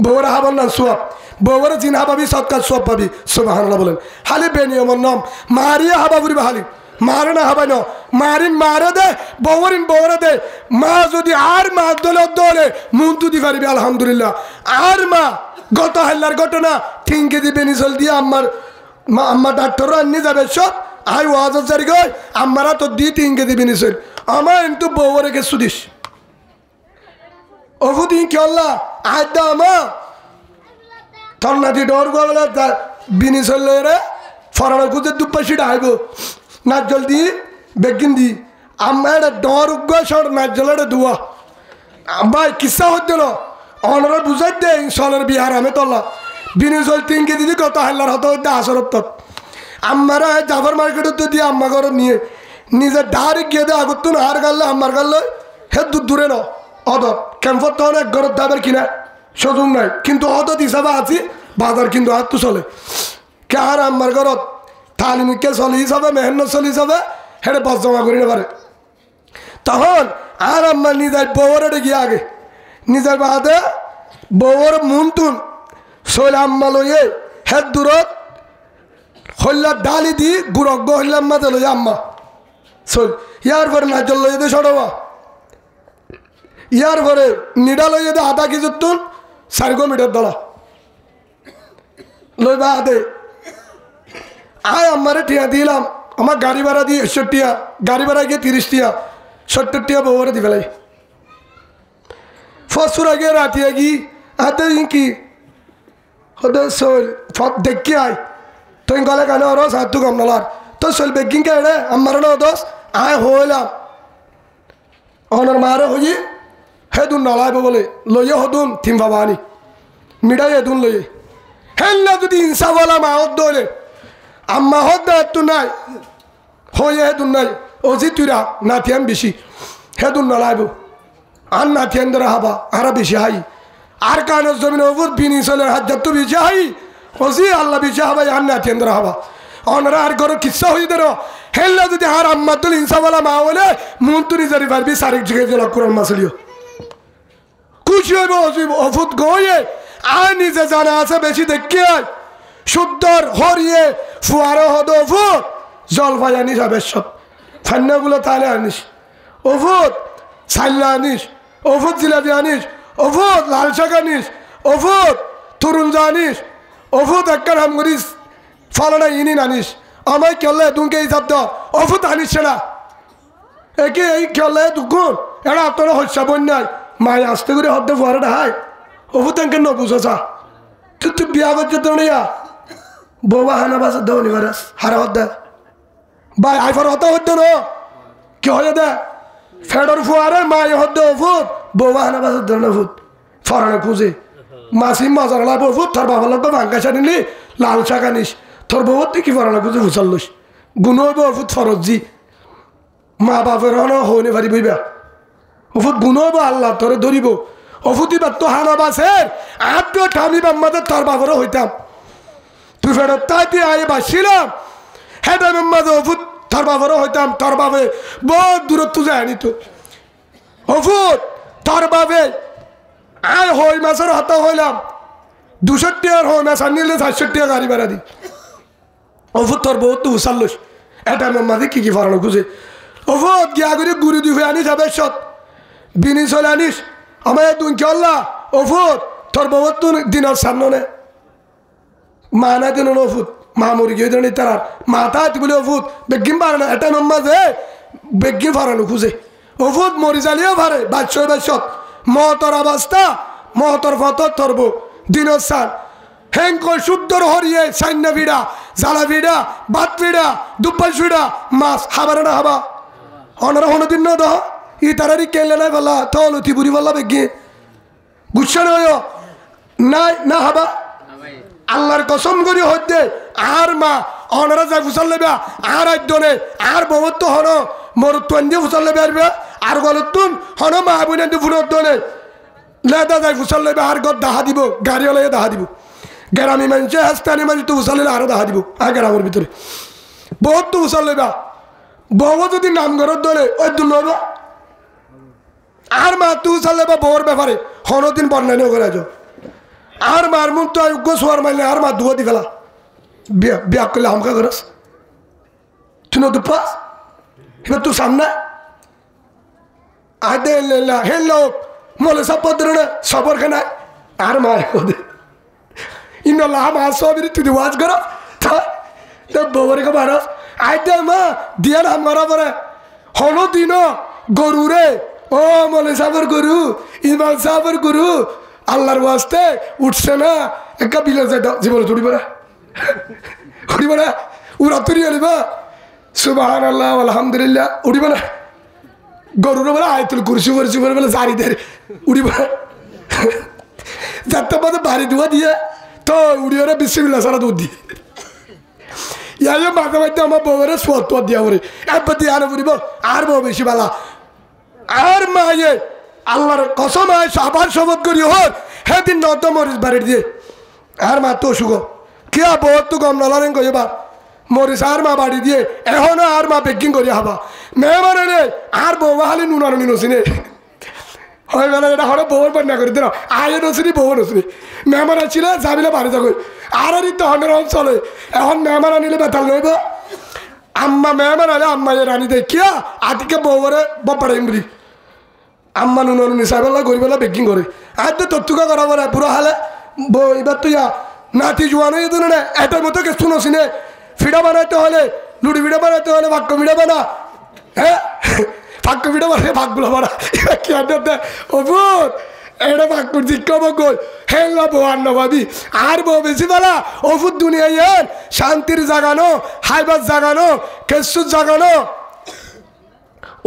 বউরা হাবার না সোয়াব বউরা জিন হাবাবি সৎকার সোয়াব পাবি সুবহানাল্লাহ বলেন হালি বেনিয়মর নাম মারিয়া হাবা বুড়ি হালি মারে না হাবাই না মারিন মারে দে বউরিন বউরা দে মা যদি আর মা দলে মুন্তু দি পারিবি আলহামদুলিল্লাহ আর মা গত হাল্লার ঘটনা 3 কেজি বেনিসল দিয়ে আম্মা ডাক্তার আনি যাবে সব আই ওয়াজ জারি গয় আম্মারা তো দি 3 কেজি বেনিসল আমার কিন্তু বউরে কে সুদিস ওফুদিন কি আল্লাহ আয়দা আমা তন্নাতি ডর গোবলা বিনি চললে রে ফরানো কুজে দুপাশিটা আইব না জলদি বেগিন দি আমার ডর উগ্র সর না জলের দুয়া ভাই কিসা হচ্ছে না অনরা বুঝাই দে ইনশাল্লাহ বিহার আমি তোলা বিনি চল 3 কেজি দিয়ে কত হাল্লার হতো আসরত আমারা জাফর মার্কেটত দিয়ে আম্মা ঘর নিয়ে নিজে ডাইরেক্ট গিয়ে দে আগত না আর গাল্লে আমার গাল্লে হে দূরে ন অদত ক্যাম্পর তো অনেক গরত দাবের কিনা সুযোগ নাই কিন্তু অদত হিসাবে আছি বাজার কিন্তু আর তো চলে কে আর আমার ঘরত তালিমকে চলি হিসাবে মেহনত চলি হিসাবে হেঁটে বাস জমা করি না পারে তখন আর আমার নিজের বউরে গিয়ে আগে নিজের বাদে বউর মন তুন শৈল আম্মা লইয়ে হের দূরত হল্লার ডালি দি গুরগ্য হল্লার মাঝে লইয়া আম্মা শৈল ইয়ার পরে নাচল লইয়ে দে সরবা ইয়ার পরে নিডা লইয়ে দে আধা কেজি তুন 4 মিটার দলা লইবা দে আয় আমারে টিয়া দিলাম আমার গাড়ি ভাড়া দিয়ে 61 টিয়া গাড়ি ভাড়া গিয়ে 30 টিয়া 70 টিয়া বউরে দি ফেলাই ফসুর আগে রাতিয়া গি আদে কি হদে সোল ফত দেখি আয় তুই গলে কানে ওরস হাতু কম নলার তো সোল বেগিং কে রে আমার না দোস আয় হইলাম অনর মারে হই হেদুন নলাইব বলে লইয়ে হদুন থিম বাবানি মিডাই হেদুন লইয়ে হেল্লা যদি ইনসাওয়ালা মাহত দলে আম্মা হদ তো নাই হয়ে হেদুন নাই ওজি তুইরা নাথিয়াম বেশি হেদুন নলাইব আর নাথিয়ান ধরে হাবা আরা বেশি হাই আর কানো জমিন ওপর বিনি চলে হাজার তো বেশি হাই ওজি আল্লাহ বেশি হাবা আর নাথিয়ান ধরে হাবা অনরা আর ঘর কিচ্ছা হয়ে ধরো হেল্লা যদি আর আম্মাতুল ইনসাওয়ালা মা হলে মন্তুরি জারি পারবি সারিক জিগে জেলা কোরআন মাসলিও খুশি হইব অজীব অফুত গয়ে আর নিজে জানা আছে বেশি দেখি শুদ্ধর হরিয়ে ফুয়ারো হদ অফুত জলফাই আনিস আবেশ সব ফান্নাগুলো তাহলে আনিস অফুত সাল্লা আনিস অফুত জিলাপি আনিস অফুত লাল শাক আনিস অফুত তরুণ আনিস অফুত একটা নাম করিস ফলনা ইনিন আনিস আমায় কেলে তুমকে হিসাব দাও অফুত আনিস না একে এই কেলে দুগুণ এটা আপনারা হস্যা বন্যায় মায় আসতে করে হদ্দে ফুয়ারাটা হাই অফুত এনকে ন বুঝা তুই বিয়া করছে তো নিয়া বৌবা হানা বাসার দেও নি বারাস হারা হদ্দে ভাই আইফার হতা হদ্দে ন কি হয়ে দে ফেডর ফুয়ারে মায় হদ্দে অফুত বৌবা হানা বাসার দেও না ফুট ফরানে খুঁজে মাসি মজার লাগবো ফুট তোর বাবার লাগবে ভাঙ্গা সারিলি লাল শাক আনিস তোর বউ তুই কি ফরানে খুঁজে ফুসাল্লিস গুণব ওফুত ফরজি মা বাপের হনে পারি বইবা ওফুত গুণব আল্লাহ তোরে ধরিব ওফুতি বা তো হানা বাসের আত্ম ঠামি বাম্মাদের তোর বাপরও হইতাম তুই ফেরত তাইতে আয়ে বাসছিলাম হ্যাঁ মাঝে ওফুত তোর বাপরও হইতাম তোর বাপে বহুত দূরত্ব যায় নি তো ওফুত তোর বাপে আয় হই মাসের হতা হইলাম 200 টাকার হই মাছ আনিলে 400 টাকা গাড়ি ভাড়া দি ওফুত তোর বহুত তো উসাল্লস এটা মাঝে কি ফারানো খুঁজে ওফুত গিয়া করে গুরু দুই আনিস যাবে সত বিনি চলে আনিস আমায় তুই কি আল্লাহ ওফুত তোর বহুত তো দিনের সামনে মা না দিন ওফুত মা মরি গিয়ে দিন তার মাথা তুই বলে ওফুত বেগিম পারে না এটা মাঝে বেগিম ফারানো খুঁজে ওফুত মরি জালিও ভারে বাদশয় বাদশত মহতর অবস্থা মহতর ফতর ধরব দিনের সান হেঙ্কর শুদ্ধর হরিয়ে সাইন্য ভিড়া জ্বালা ভিড়া ভাত ভিড়া দুব্বাস ভিড়া মাছ হাবার না হাবা অনারা হনো দিন দহ ই তারারি কেলে নাই বলা তলতি বুড়ি বললা বেগি গুচ্ছা নয় নাই না হাবা আল্লাহর কসম করি হইতে আর মা অনারা যাই ফুসাল লেবা আর আইদনে আর বহুত হন মরুত্বন দিয়ে ফুসাল লেবে আরবে আর গলতুন হন মা বুনে দি ফুরত দনে লেদা যাই ফুসাল লেবে আর গদ দাহা দিব গাড়িওয়ালা দাহা দিব গ্রামী মানুষে হাস্তানি মানুষ তো ফুসাল লেলে আরো দাহা দিব আর গ্রামের ভিতরে বহুত তো ফুসাল লেবা বউ যদি নাম ঘরত দলে ওই দু নব আর মা তু ফুসাল লেবা বউর ব্যাপারে হনদিন বর্ণানি করে যাও আর মার মুখ তো আয়োগ্য সোয়ার মাইলে আর মা দুয়া দি ফেলা বিয়া করলে হামকা করস তুই নতুন পাস এবার তোর সামনে আদে হে লোক মলে সব পদ্র না সবর খানায় আর মা ইন্নল্লাহ মা সবির তুই ওয়াজ কর তো বউরে কে মারস আইতে মা দিয়া নাম মারা পরে হলো দিন গরু রে ও মলে সাবর গরু ইমাম সাবর গরু আল্লাহর ওয়াস্তে উঠছে না একটা বিলে যেটা জীবনে উড়িব না উড়িব না উড়া তুরি আলিবা সুবহানাল্লাহ আলহামদুলিল্লাহ উড়িব না গরুর বলে আয়তুল কুরসি করছি বলে বলে জারি দেয় উড়িব না যাতে মধ্যে বাড়ি ধোয়া দিয়ে তো উড়িয়ে বিশ্ববিল্লা সারা দুধ দিয়ে ইয়ার মাঝে মাঝে আমার বউরে সোয়াদ দিয়া পড়ে একবার দিয়ে আরো উড়িব আর বউ বেশি বেলা আর মায়ে আল্লাহর কসম আয় আবার শপথ করি হোক সেদিন নত মরিস বাড়ির দিয়ে আর মা তো সুখ কিয়া বহুত তো গম নলারেন কই এবার মরিস আর মা বাড়ি দিয়ে এখনো আর মা বেকিং করি হবা মেহমান রে আর বউ হালি নুনানি নসিনে হয় বেলা এটা হরে বউর বন্যা করে দিল আয়ে নসিনি বউ নসিনি মেহমান আসছিলে যাবিলে বাড়ি যাবো আর তো হনের চলে এখন মেহমান আনিলে বেতাল নইব আম্মা মেহমান আলে আম্মা রানি দে কিয়া আদিকে বউরে বাপাড়াইম বলি আম্মা নুন নিশাবেলা গরিবেলা বেকিং করে আর তো তত্তুকা করা বলে পুরো হালে এবার তো ইয়া নাতি জোয়ানো যেত না এটার মতো কে শুনোছি নে ফিডা বানাইতে হলে লুডি ফিডা বানাইতে হলে ভাগ্য ফিডা বানা হ্যাঁ ভাগ্য ফিডা বানাই ভাগগুলো বানা এবার কি আনতে অভূত এটা ভাগ্য জিজ্ঞা বগল হেল্লা বউ আর নবাবি আর বউ বেশি বেলা অভূত দুনিয়া শান্তির জাগানো হাইবার জাগানো কেসুর জাগানো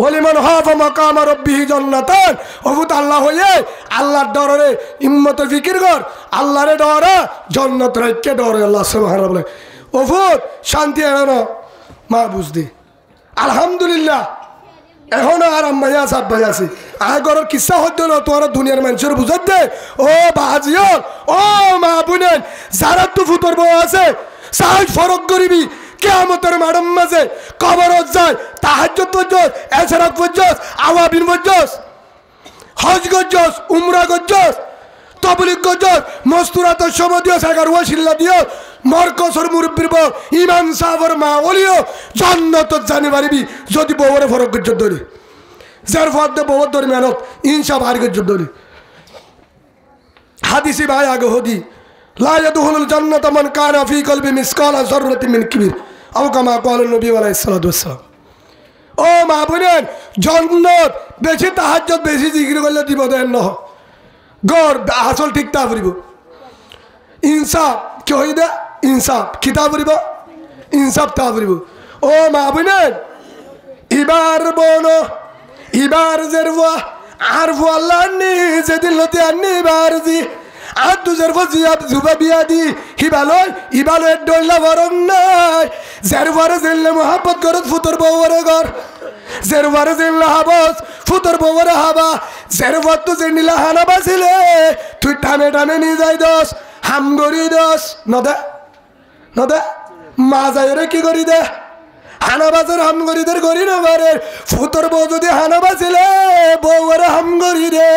ওলিমান হাফা মাকাম রাব্বিহি জান্নাতান ওহুত আল্লাহ হয়ে আল্লাহর ডরে ইম্মত ফিকির কর আল্লাহরে ডরে জান্নাত রাখকে ডরে আল্লাহ সুবহানাহু ওয়া তাআলা ওহুত শান্তি এনো মা বুঝদি আলহামদুলিল্লাহ এখন আর আম্মাইয়া সাব ভাই আছে আগর কিসা হইতো না তোরা দুনিয়ার মানুষের বুঝাত দে ও বাজিও ও মা বুনেন যারা তো ফুতর বউ আছে সাইড ফরক করিবি কিয়ামতের মাঠের মাঝে কবরত যায় তাহাজ্জুদ পর্যন্ত এশরাক পর্যন্ত আওয়াবিন পর্যন্ত হজ গজ্জস উমরা গজ্জস তবলিগ গজ্জস মস্তুরাত সময় দিও সাগার ওয়াসিল্লা দিও মরকসর মুরব্বির বউ ইমাম সাহেবের মা ওলিও জান্নাত জানি পারিবি যদি বউরে ফরক গজ্জত ধরি যার ফদে বউর ধরি মেহনত ইনশাআল্লাহ আর গজ্জত ধরি হাদিসে ভাই আগে হদি লা ইয়াদখুলুল জান্নাতা মান কানা ফি কলবি মিসকালা যাররাতিন মিন কিবির আও কামা ক্বালা নবী আলাইহিস সালাতু ওয়াস সালাম ও মা বোনেন জান্নাত বেশি তাহাজ্জুদ বেশি জিকির করলে দিব দেন না গর আসল ঠিক তা করিব ইনসাফ কি হইদা ইনসাফ কিতাব করিব ইনসাফ তা করিব ও মা বোনেন ইবার বনো ইবার জেরওয়া আরফু আল্লাহ নি যেদিন লতি আনি বারজি আর দুজের ফজিয়া জুবা বিয়া দি হিবালয় ইবালয় ডইলা বরং নাই জেরবারে জেললে মোহাব্বত করত ফুতর বউরে ঘর জেরবারে জেললে হাবস ফুতর বউরে হাবা জেরবার তো জেনিলা হানা বাসিলে তুই টানে টানে নিয়ে যাই দোস হাম গরি দোস নদে নদে মা যাইরে কি করি দে হানাবাজের হামগরিদের গরি না বারে ফুতর বউ যদি হানাবাজিলে বউরে হামগরি রে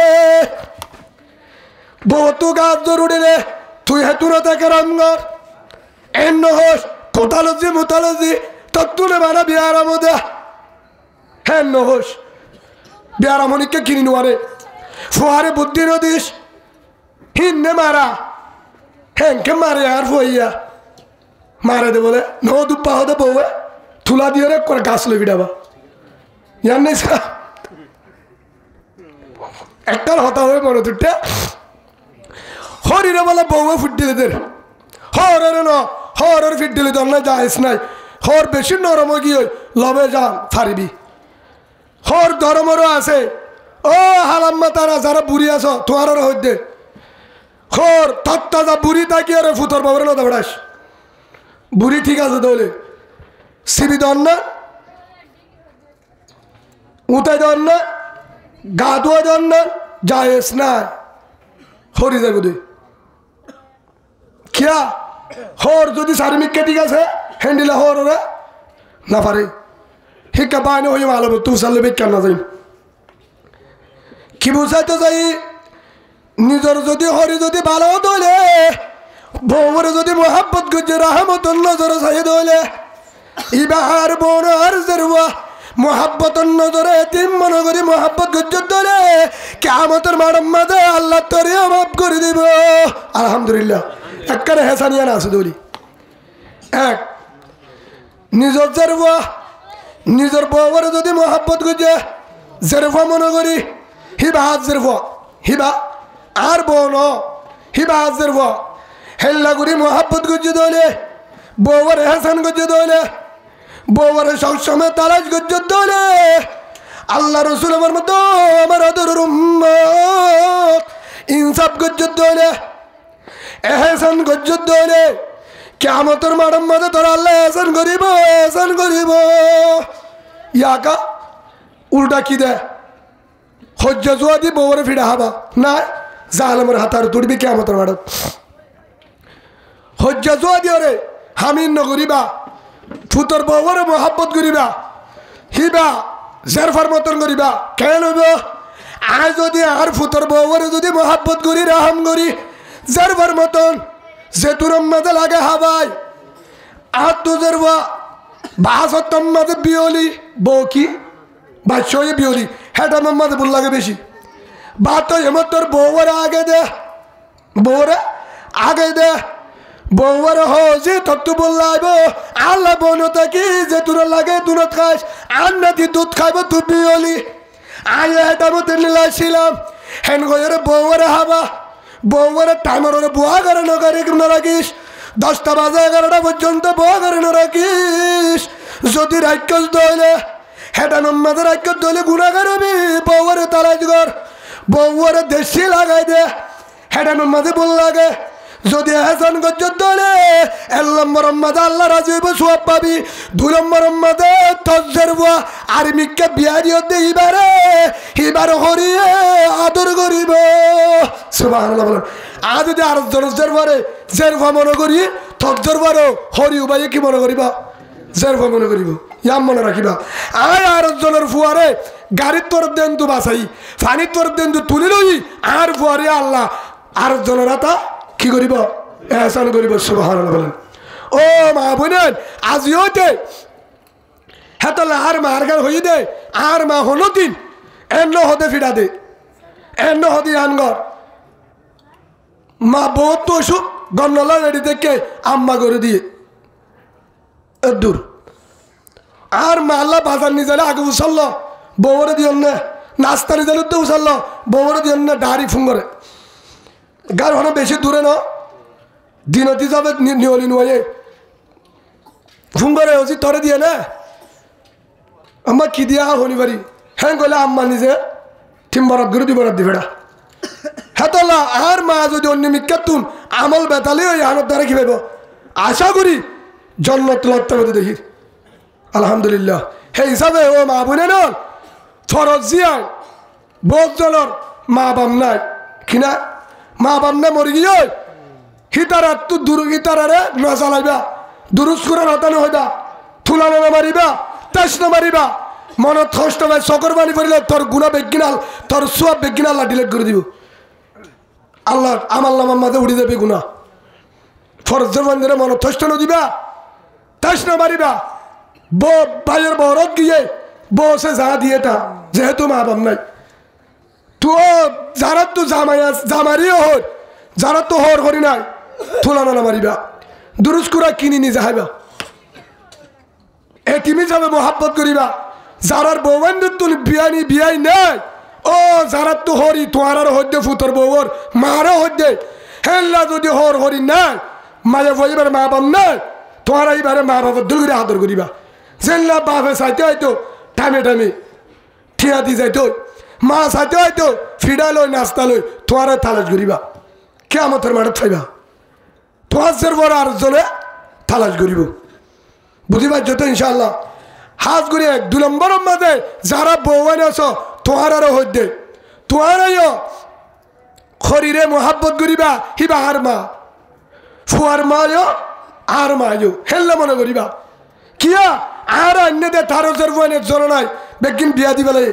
বউ তু গাছ জরুরি রে তুই হেতুর থেকে রামগর এন নহস কোতালজি মুতালজি তত্তুলে মানা বিয়ারাম দে হ্যাঁ নহস বিয়ারামনিকে কিনি নোয়ারে ফুয়ারে বুদ্ধি নদিস হিন্নে মারা হ্যাংকে মারে আর ফুয়াইয়া মারে দে বলে নো দুপ্পা হতে বউয়ে তুলা দিয়ে রে করে গাছ লই বিড়াবা জান নাই একটার হতা হয়ে মনে তুটে হরিরে বলে বউয়ে ফুট দিলে দের হরের ন হরের ফিট দিলে তোর না যাইস নাই হর বেশি নরম গিয়ে লবে যান ফারিবি হর ধর্মরও আছে ও হালাম্মা তারা যারা বুড়ি আছো তোমার হইতে হর তত্তা বুড়ি তাকিয়ে রে ফুতর বাবরে না দৌড়াস বুড়ি ঠিক আছে দৌলে সিবি দন না উতাই দন না গা ধোয়া দন না যাইস না হরি যাবো তুই কিয়া হর যদি সার্মিককে ঠিক আছে হ্যান্ডিলা হর ওরা না পারে শিক্ষা পায়নি হয়ে ভালো তুই সারলে বিজ্ঞান না যাই কি বুঝাইতে যাই নিজের যদি হরি যদি ভালো দলে বউরে যদি মোহাব্বত গুজে রাহমত নজর চাই দলে ইবাহার বোন আর জরুয়া মোহাব্বত নজরে তিন মনে করি মোহাব্বত গুজর দলে কিয়ামতের মাঠের মাঝে আল্লাহ তোরে মাফ করে দিব আলহামদুলিল্লাহ একবারে হেসানিয়া না আছে দলি এক নিজের জরুয়া নিজের বউরে যদি মোহাব্বত গুজে জরুয়া মনে করি হিবা হাত জরুয়া হিবা আর বোন হিবা হাত জরুয়া হেল্লা করি মোহাব্বত গুজে দলে বউরে হেসান গুজে দলে বউরে সবসময় তালাশ গুজে দলে আল্লাহ রসুল আমার মতো আমার আদরের উম্মত ইনসাফ গুজে দলে এহসান গুজে দলে কিয়ামতের মাঠের মাঝে তোর আল্লাহ এহসান করিব ইয়াকা উল্টা কি দে হজ্জা জুয়া দি বউরে ফিরা হাবা না জাহালামের হাতার তুলবি কিয়ামতের মাঠত হজ্জা জুয়া দিও রে হামিন নগরিবা ফুতর বউরে মোহাব্বত করিবা হিবা জেরফার মতন করিবা কেন হইব আর যদি আর ফুতর বউরে যদি মোহাব্বত করি রাহাম করি জেরফার মতন জেতুরম মাঝে লাগে হাবাই আর তো জেরবা বাহাসত্তম মাঝে বিয়লি বউ কি বাদশাহ বিয়লি হেটা মাঝে ভুল লাগে বেশি বা তো এমন তোর বউরে আগে দে বউরে আগে দে বউরে হজি তত্তু বললাইব আল্লাহ বনতা কি যে তোর লাগে দুনত খাস আর নাতি দুধ খাইব তুই বিয়লি আয় হেটা মতো নিলাইছিলাম হেন গরে বউরে হাবা বউরে টাইমার বুয়া করে না রাখিস 10টা বাজে 11টা পর্যন্ত বুয়া করে না রাখিস যদি রাক্ষস দইলে হেটা নম্মাদের রাক্ষস দইলে গুণা করবি বউরে তালাশ কর বউরে দেশি লাগাই দে হেটা নম্মাদে বল লাগে যদি হেসান গজ্জত দলে 1 নম্বর মাঝে আল্লাহ রাজি হইব সওয়াব পাবি 2 নম্বর মাঝে তজরবা আর মিক্কা বিয়া দিও দে ইবারে হরিয়ে আদর করিব সুবহানাল্লাহ বলেন আজ যদি আর জরজরবারে জেরফা মনে করি তজরবারও হরি উবাই কি মনে করিবা জেরফা মনে করিব ইয়াম মনে রাখিবা আর জনের ফুয়ারে গাড়ির তরফ দেন তো বাসাই পানির তরফ দেন তো তুলি লই আর ফুয়ারে আল্লাহ আর জনেরা তা কি করিব এহসান করিব সুবহানাল্লাহ বলেন ও মা বোনেন আজিও দে হেতলে আর মারগার হই দে আর মা হলো দিন এন্ন হদে ফিরা দে এন্ন হদি আনগর মা বহুত তো সুখ গন্নলা রেডি দেখে আম্মা করে দিয়ে দূর আর মা আল্লাহ বাজার নিয়ে যালে আগে উছাল বউরে দিও না নাস্তা নিয়ে যালে তো উছাল বউরে দিও না ডাড়ি ফুঙ্গরে গার হনো বেশি দূরে ন দিনতি যাবে নিয়লি নুয়ে ফুঙ্গরে হচ্ছে তরে দিয়ে না আম্মা কি দিয়া হনি পারি হ্যাঁ গলে আম্মা নিজে ঠিম বরাদ করে দি বরাদ দিবেড়া হেতলা আর মা যদি অন্য মিক্কাতুন আমল বেতালে ওই আনত দ্বারা কি পাইব আশা করি জন্নত লড়তে হবে দেখি আলহামদুলিল্লাহ সেই হিসাবে ও মা বোনে নল ফরজ জিয়ায় বহুত জনের মা বাম নাই কিনা মা বাম না মরি গিয়ে হিতারাত তো দূর হিতারারে না চালাইবা দুরুস করে নতানো হইবা থুলানো না মারিবা তেজ না মারিবা মনত কষ্ট ভাই চকর বানি পড়লে তোর গুণা বেগিনাল তোর সোয়াব বেগিনাল ডিলেট করে দিব আল্লাহ আমার নামার মাঝে উড়ে যাবে গুণা ফরজের মন্দিরে মনত কষ্ট না দিবা তেজ না মারিবা বউ ভাইয়ের বরত গিয়ে বসে যা দিয়ে তা যেহেতু মা বাপ নাই তো যারা তো জামারিও হর যারা তো হর হরি নাই থুলানো না মারিবা দুরুস কুরা কিনি নি যাইবা এ তুমি যাবে মোহাব্বত করিবা যারার বৌবান্ধব তুল বিয়ানি বিয়াই নাই ও যারা তো হরি তোমার হদ্দে ফুতর বউর মারও হদ্দে হেল্লা যদি হর হরি নাই মায়ে বইবার মা বাপ নাই তোমার এইবারে মা বাবার দুলগুড়ে আদর করিবা যেল্লা বাপে চাইতে হয়তো টাইমে টাইমে ঠিয়া দি যাইতো মা চাইতে হয়তো ফিডা লই নাস্তা লই তোমার তালাশ করিবা কেমতের মাঠে থাইবা তোমার বড় আর জনে তালাশ করিব বুঝিবার যত ইনশাল্লাহ হাজ করে 2 নম্বরের মাঝে যারা বউয়ান আছো তোমার আরো হইতে তোমার শরীরে মোহাব্বত করিবা হিবা আর মা ফুয়ার মায়ও আর মায়ও হেল্লা মনে করিবা কিয়া আর অন্য দে তারও জরবানের জ্বর নাই বেগিন বিয়া দিবেলে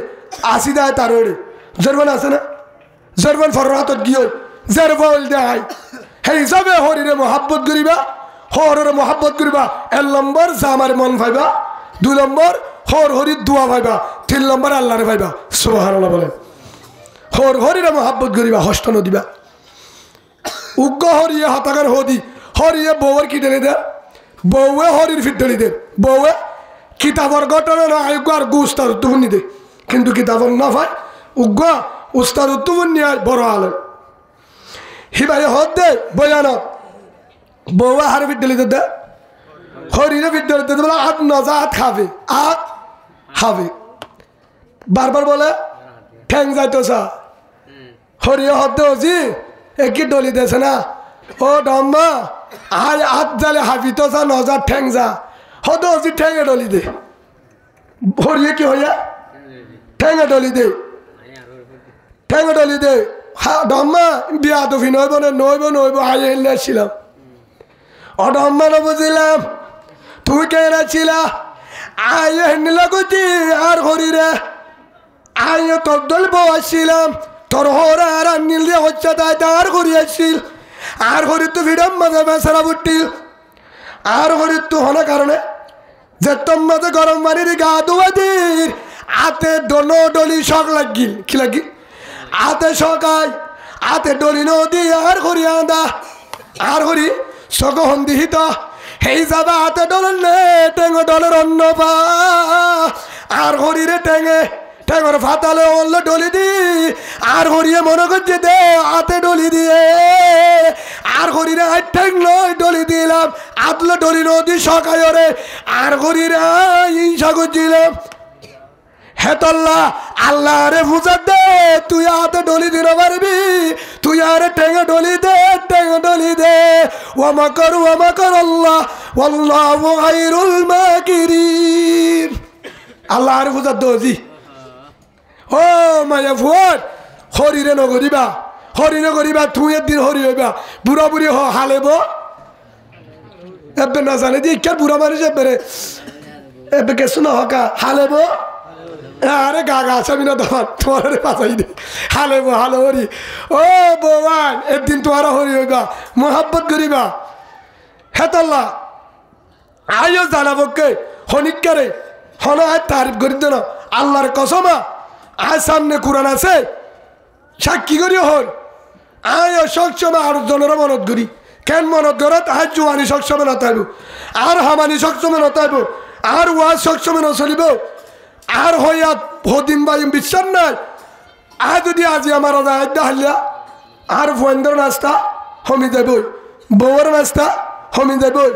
আসি দেয় তার জরবান আছে না জরবান ফরহাতত গিয়ে জরবাল দেয় সেই হিসাবে শরীরে মোহাব্বত করিবা হরের মোহাব্বত করিবা 1 নম্বর জামার মন পাইবা 2 নম্বর হর হরির দোয়া পাইবা 3 নম্বর আল্লাহরে পাইবা সুবহানাল্লাহ বলেন হর হরিরে মোহাব্বত করিবা হস্ত নদিবা উগ্র হরিয়ে হতাকার হদি হরিয়ে বউয়ের কি টেনে দে বউয়ে হরির ফিট টেনে দে বউয়ে কিতাবর ঘটনা না আয়োগ্য আর উস্তাদ উত্তমনি দে কিন্তু কিতাবর না পায় উগ্র উস্তাদ উত্তমনি বড় আলেম হিবাই হদ দে বয়ানত বউয়া হার ফিট টেনে দে হরিরে ফিট টেনে দে বলে আত নজা আত খাবে আত খাবে বারবার বলে ঠ্যাং যাইতেছা হরিয়ে হদ দে ওজি একই ডলি দেছে না ও ডম্বা আয় আত জালে হাফি তো যা নজা ঠ্যাং যা হদ ওজি ঠ্যাঙে ডলি দে হরিয়ে কি হইয়া ঠ্যাঙে ডলি দে ঠ্যাঙে ডলি দে হা ডম্বা বিয়া দুফি নইব না নইব আয় হেলে আসছিলাম ও ডম্বা না বুঝিলাম তুই কেন ছিলা আয় হেনে লাগতি আর হরিরে আয় তোর দল বউ আসছিলাম তোর হর আর নীল দিয়ে হচ্ছে তাই আর করি আসছিল আর হরি তো ভিড়াম মাঝে বেসারা বুটিল আর হরি তো হনা কারণে যে তোর মাঝে গরম পানির গা ধোয়া দির হাতে ডলো ডলি শখ লাগিল কি লাগিল হাতে শখাই হাতে ডলি নদী আর হরি আদা আর হরি শখ হন্দিহিত সেই যাবা হাতে ডলের নে টেঙো ডলের অন্য পা আর হরিরে টেঙে ঠেঙর ফাতালে অল্ল ডলি দি আর হরিয়ে মনে করছে দে হাতে ডলি দিয়ে আর হরিরে ঠেং নয় ডলি দিলাম আতলে ডলি নদী সকায় রে আর হরিরে হিংসা করছিলাম হেতল্লা আল্লাহ রে বুঝার দে তুই হাতে ডলি দিতে পারবি তুই আরে ঠেঙে ডলি দে ওয়ামা কর আল্লাহ ওয়াল্লাহু খায়রুল মাকিরিন আল্লাহ রে বুঝার দোজি ও মায়া ভুয়ার হরিরে নগরিবা তুই একদিন হরি হইবা বুড়া বুড়ি হালেব এবে না জানে দিয়ে কে বুড়া মানুষ এবারে এবে গেছো না হকা হালেব আরে গা আসামি না তোমার পাচাই দে হালেব হরি ও ভগবান একদিন তোমার হরি হইবা মোহাব্বত করিবা হেতল্লা আয়ো জানাবকে হনিকারে হন আয় তারিফ করি দেন আল্লাহর কসমা আয় সামনে কোরআন আছে সাক্ষী করি হল আয় সবসময় আর জনের মনত করি কেন মনত করত আয় জোয়ানি সবসময় নতাইব আর হামানি সবসময় নতাইব আর ওয়াজ সবসময় নচলিব আর হইয়া হদিম বাইম বিশ্বাস নাই আর যদি আজি আমার আড্ডা হালিয়া আর ভয়েন্দ্র নাস্তা হমি যাবই বউর নাস্তা হমি যাবই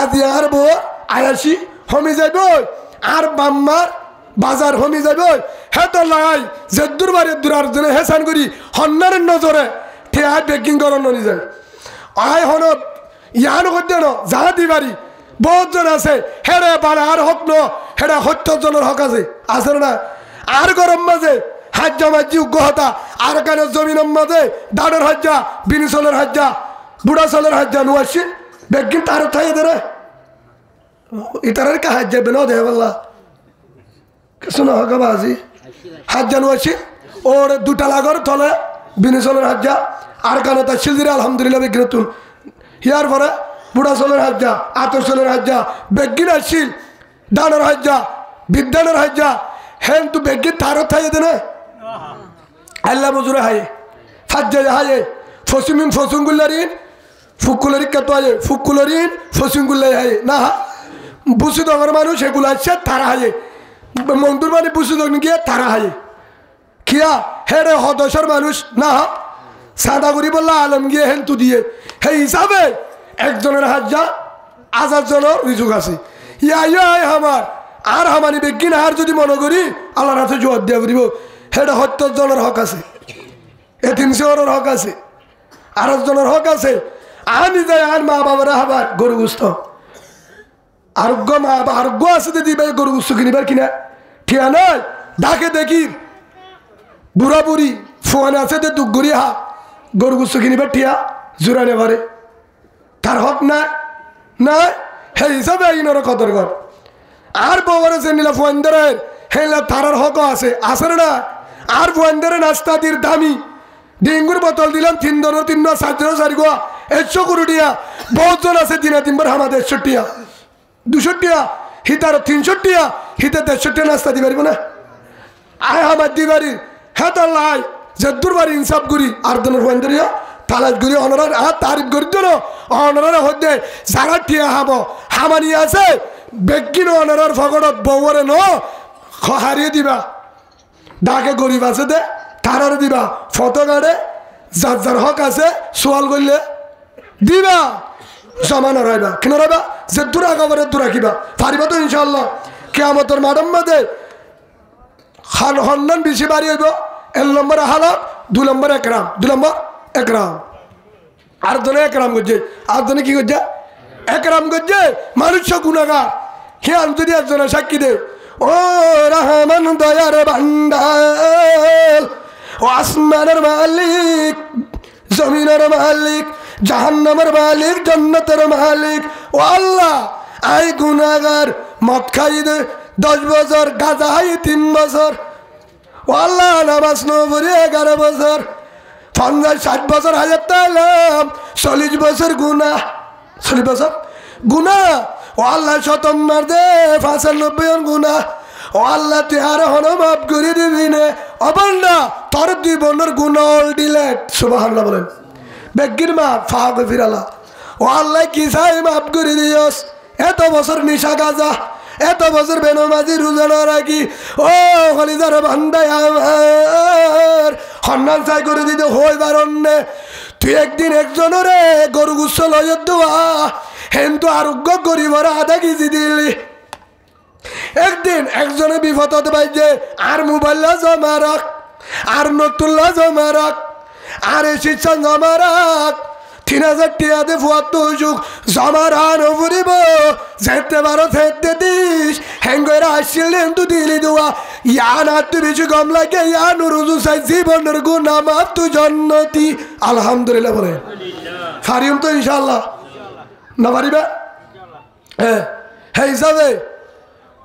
আজি আর বউ আয়াসি হমি যাবই আর বাম্মার বাজার হমি যাবে হে তো লাই যে দুর্বারে দুরার জন্য হেসান করি হন্নারের নজরে ঠিয়া বেকিং করন নি যায় আয় হন ইয়ানো করতে ন যা দিবারি বহুতজন আছে হেরে বাড়া আর হক ন হেরা 70 জনের হক আছে না আর গরম মাঝে হাজ জমাজি উগ্রহতা আর কানের জমিনের মাঝে দাঁড়ের হাজ্জা বিনিসলের হাজ্জা বুড়া চলের হাজ্জা নুয়াসিন বেগিন তার থাই দেরে ইতারের কা হাজ্জা বেনো দে বল্লা কিছু না হক বাজি হাজ্জা নুয়াসিন ওর দুটা লাগর তলে বিনিসলের হাজ্জা আর কানে তা শিলদিরে আলহামদুলিল্লাহ বেগিনতুন হিয়ার পরে বুড়া চলের হাজ্জা আতর চলের হাজ্জা বেগিন আসিল দাঁড়ের হাজ্জা বিদ্যানের হাজ্জা হেন তু বেগিন তার থাই দেনে আল্লাহ মজুরে হায়ে ফাজ্জা হায়ে ফসিমিন ফসুঙ্গুল্লারিন ফুকুলারি কত হায়ে ফুকুলারিন ফসুঙ্গুল্লাই হায়ে না বুসি দগর মানুষ এগুলো আছে তারা হায়ে মন্দুর মানে বুসি দগন গিয়ে তারা হায়ে কিয়া হেরে হদসর মানুষ না সাদা করি বললা আলম গিয়ে হেন তু দিয়ে হে হিসাবে একজনের হাজ্জা 1000 জনের রিজুক আছে ইয়া আমার আর হামানি বেগিন আর যদি মনে করি আল্লাহর হাতে জবাব দিয়া করিব হেটা 70 জনের হক আছে এ 300 জনের হক আছে 8 জনের হক আছে আমি যাই আর মা বাবারা হবার গরু গুস্ত আরোগ্য মা আরোগ্য আছে দিবে গরু গুস্ত কিনিবার কিনা ঠিয়া নয় ডাকে দেখি বুড়া বুড়ি ফোন আছে দে দুগুড়ি হা গরু গুস্ত কিনিবার ঠিয়া জোরানে ঘরে তার হক না না হে হিসাবে আইনের কদর কর আর বউরে যে নিলা ফোন ধরে হেলা তারার হক আছে না আর ফোন ধরে নাস্তা দির দামি ডেঙ্গুর বোতল দিলাম 3 ধরো 3 না 7 ধরো 4 গোয়া 100 করে দিয়া বহুজন আছে দিনে 3 বার আমাদের 100 টিয়া 200 টিয়া হিতার 300 টিয়া হিতে 150 টিয়া নাস্তা দিবারিব না আয় আমার দিবারি হ্যাঁ তো লাই যে দুর্বারি ইনসাফ করি আর দনের ফোন ধরিয়া তালাশ করি অনরার আর তারিফ করি তো অনরার হতে যারা টিয়া হাব হামানি আছে বেগিন অনরার ফগড়ত বউরে ন হারিয়ে দিবা ডাকে গরিব আছে দে তারার দিবা ফটো গাড়ে যার যার হক আছে সোয়াল করলে দিবা জমা নড়াইবা কেন রাইবা যে দূরা খবরে দূরা কিবা পারিবা তো ইনশাল্লাহ কেয়ামতের মাডম মাদে খান হন্নান বেশি বাড়ি হইব 1 নম্বরে হালাত 2 নম্বরে একরাম 2 নম্বর একরাম আর জনে একরাম করছে আর জনে কি করছে একরাম করছে মানুষ গুণাগার হে আমি যদি একজনে সাক্ষী দে ও রহমান দয়ার ভান্ডার ও আসমানের মালিক জমিনের মালিক জাহান্নামের মালিক জান্নাতের মালিক ও আল্লাহ আই গুনাহগার মদ খাই দে 10 বছর গাঁজা খাই 3 বছর ও আল্লাহ নামাজ নবরি 11 বছর 50-60 বছর হাজার তাইলাম 40 বছর গুনাহ 40 বছর গুনাহ ও আল্লাহ শতম মার দে 95 গুনাহ ও আল্লাহ তুই আর হন মাফ করে দিবি নে অবন্ডা তোর জীবনের গুনাহ অল ডিলেট সুবহানাল্লাহ বলেন বেগির মা ফাগ ফিরালা ও আল্লাহ কি চাই মাফ করে দিয়স এত বছর নিশা গাজা এত বছর বেনমাজি রোজা না রাখি ও হলিদার বান্দায় আমার হন্নান চাই করে দিতে হই বারণে তুই একদিন একজনরে গরু গুচ্ছ লয় দোয়া হেন তো আরোগ্য গরিবরা 1/2 কেজি দিলি একদিন একজনে বিপদ হতে পাইছে আর মোবাইল জমা রাখ আর নতুল্লা জমা রাখ আর শিক্ষা জমা রাখ 3000 টিয়া দে ফুয়াত যুগ জমা রানো ফুরিব যেতে পারো যেতে দিস হেঙ্গরা আসছিলেন তু দিলি দোয়া ইয়া না তুই বেশি কম লাগে ইয়া নুরুজু সাই জীবনের গুনাহ মাফ তু জান্নতি আলহামদুলিল্লাহ বলে ফারিম তো ইনশাআল্লাহ না পারিবা হ্যাঁ হ্যাঁ হিসাবে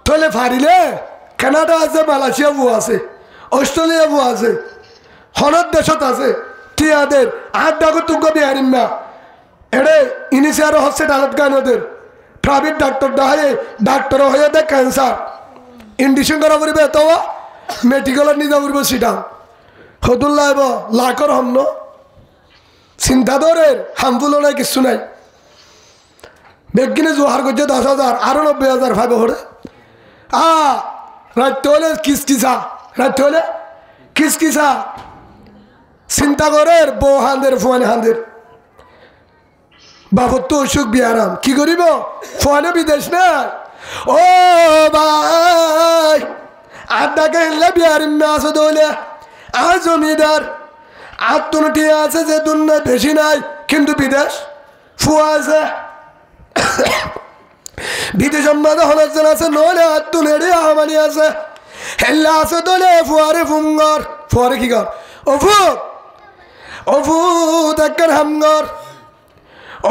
তাহলে ফারিলে কানাডা আছে মালয়েশিয়া বউ আছে অস্ট্রেলিয়া বউ আছে হনত দেশত আছে টিয়াদের আর ডাকো তুঙ্গ বিহারিম না এড়ে ইনিশিয়ার হসপিটালত গানোদের প্রাইভেট ডাক্তার দেখায় ডাক্তার হয়ে দেয় ক্যান্সার ইন্ডিশন করা পড়বে তো মেডিকেলত নিয়ে যাব সেটা হতুল্লাহ লাখর হম ন চিন্তা ধরে হামফুল নাই কিছু নাই বেগিনে জোহার করছে 10,000 আরো 90,000 ভাবে হরে রাত্রে হলে কিসকিসা রাত্রে হলে কিসকিসা চিন্তা করে বউ হান্দের ফোয়ানে হান্দের বাপর তো অসুখ বিয়ারাম কি করিব ফোয়ানে বিদেশ না ও ভাই আড্ডাকে হেললে বিহারিম না আসো দৌলে আর জমিদার আত্মনটি আছে যে দুনিয়া বেশি নাই কিন্তু বিদেশ ফুয়া আছে বিদেশ সম্বাদ হলজন আছে নলে আত্মনেড়ে আমানি আছে হেল্লা আছে দলে ফুয়ারে ফুঙ্গর ফুয়ারে কি কর অফু দেখেন হামগর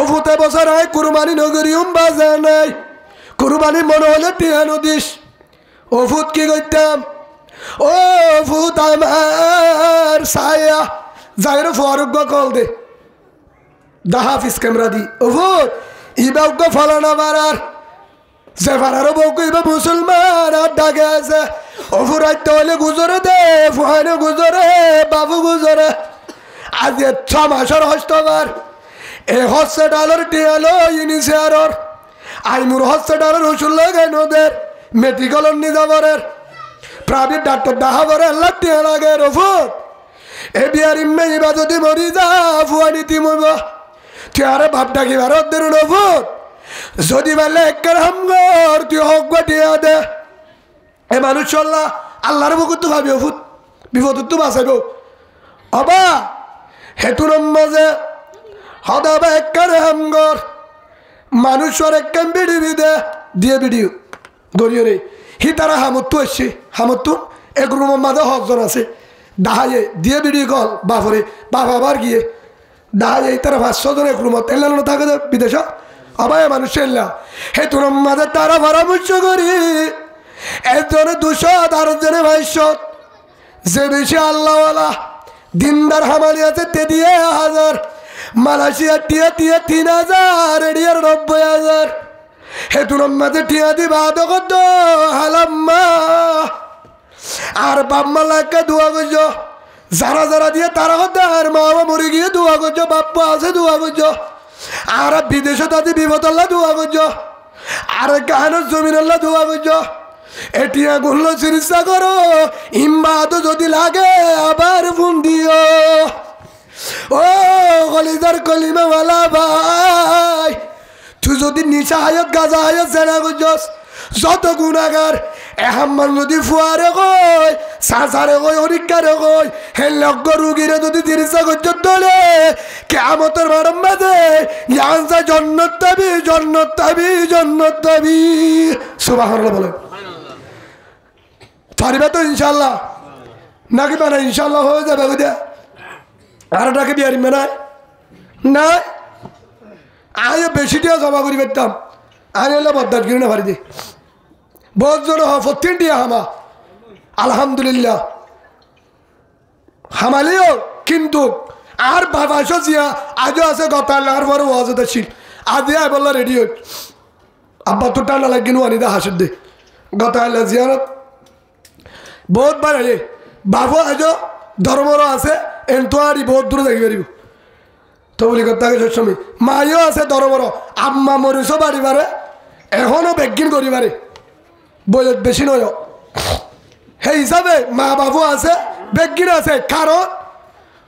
অফুতে বছর হয় কুরবানি নগরী বাজে নাই কুরবানি মনে হলে টিয়া নদীস অফুত কি করতাম ও ফুত আমার সায়া যাইর ফারুক কল দে দাহাফিস ক্যামেরা দি অফুত ইবাউক ফলানা বারার যে বারারও বউকে ইবা মুসলমান আর ডাকে আছে অফুর আইতে হলে গুজরে দে ফুহানে গুজরে বাবু গুজরে আজ 6 মাসের হস্তবার এই হসপিটালের টিয়ালো ইনিশিয়ারর আইমুর হসপিটালের ওষুধ লাগাই নদের মেডিকেলের নিজাবরের প্রাইভেট ডাক্তার ডাহাবরে আল্লাহ টিয়া লাগে রফুত এ বিয়ার ইম্মে ইবা যদি মরি যা ফুয়ানি তিমব টিয়ারে ভাব ডাকি ভারত দেন রফুত যদি বলে একের হামগর তুই হক টিয়া দে এ মানুষ চল্লা আল্লাহর বুকুত তো ভাবি অফুত বিপদ তো বাঁচাইব অবা হেতুর মাঝে হদাবা একের হামগর মানুষের একখান বিড়ি দে দিয়ে ভিডিও গড়িয়ে রে হি তারা হামত্তু এসছে হামত্তু এক রুমের মাঝে হকজন আছে দাহায়ে দিয়ে ভিডিও কল বাপরে বাপ আবার গিয়ে দাহায়ে তারা 500 জন এক রুমত এল্লা থাকে বিদেশ আবার মানুষ এল্লা হে তোর মাঝে তারা পরামর্শ করি একজনে 200 আর একজনে 500 যে বেশি আল্লাহওয়ালা দিনদার হামালি আছে তে দিয়ে 1000 মালয়েশিয়া টিয়া টিয়া 3000 এডিয়ার 90000 হে তোর মাঝে টিয়া দিবা কত হালাম্মা আর বাম্মা লাগে দোয়া করছো যারা যারা দিয়ে তারা হতে আর মা মরে গিয়ে দোয়া করছো বাপ্পা আছে দোয়া করছো আর বিদেশে তাদের বিপদ আল্লাহ দোয়া করছো আর গাহানোর জমিন আল্লাহ দোয়া করছো এটিয়া গুলো চিকিৎসা করো ইম্বাদ যদি লাগে আবার ফোন দিও ও কলিজার কলিমাওয়ালা ভাই তুই যদি নিচা হায়ত গাজা হায়ত জেনা করছস যত গুণাগার এহাম্মান যদি ফুয়ারে কই সাসারে কই হরিকারে কই হে লগ্গ রুগীরে যদি চিকিৎসা করছ তোলে কিয়ামতের মারম বাদে ইয়ানসা জান্নাত তাবি জান্নাত তাবি জান্নাত তাবি সুবহানাল্লাহ বলে পারিবা তো ইনশাআল্লাহ নাকি পারে ইনশাআল্লাহ হয়ে যাবে বুঝা আর ডাকে বিয়ারি না না আয় বেশি টিয়া জমা করি পেতাম আমি হলে বদাত গিরি না পারি দি বহুত জন ফতিন টিয়া হামা আলহামদুলিল্লাহ হামালিও কিন্তু আর বাবাসো জিয়া আজও আছে গত আল্লাহর বড় ওয়াজত ছিল আজ আয় বললা রেডি হই আব্বা তো টানা লাগিনু আনিদা হাসিদ দে গত আল্লাহ জিয়ারত বহুত বার আরে বাবু আজও ধর্মর আছে এনতোয়ারি বহুত দূরে দেখি পারিব তো বলি কথা সময় মাইও আছে ধর্মর আম্মা মরিস বাড়ি পারে এখনো বেগিন করি পারে বয়স বেশি নয় সেই হিসাবে মা বাবু আছে বেগিন আছে কারণ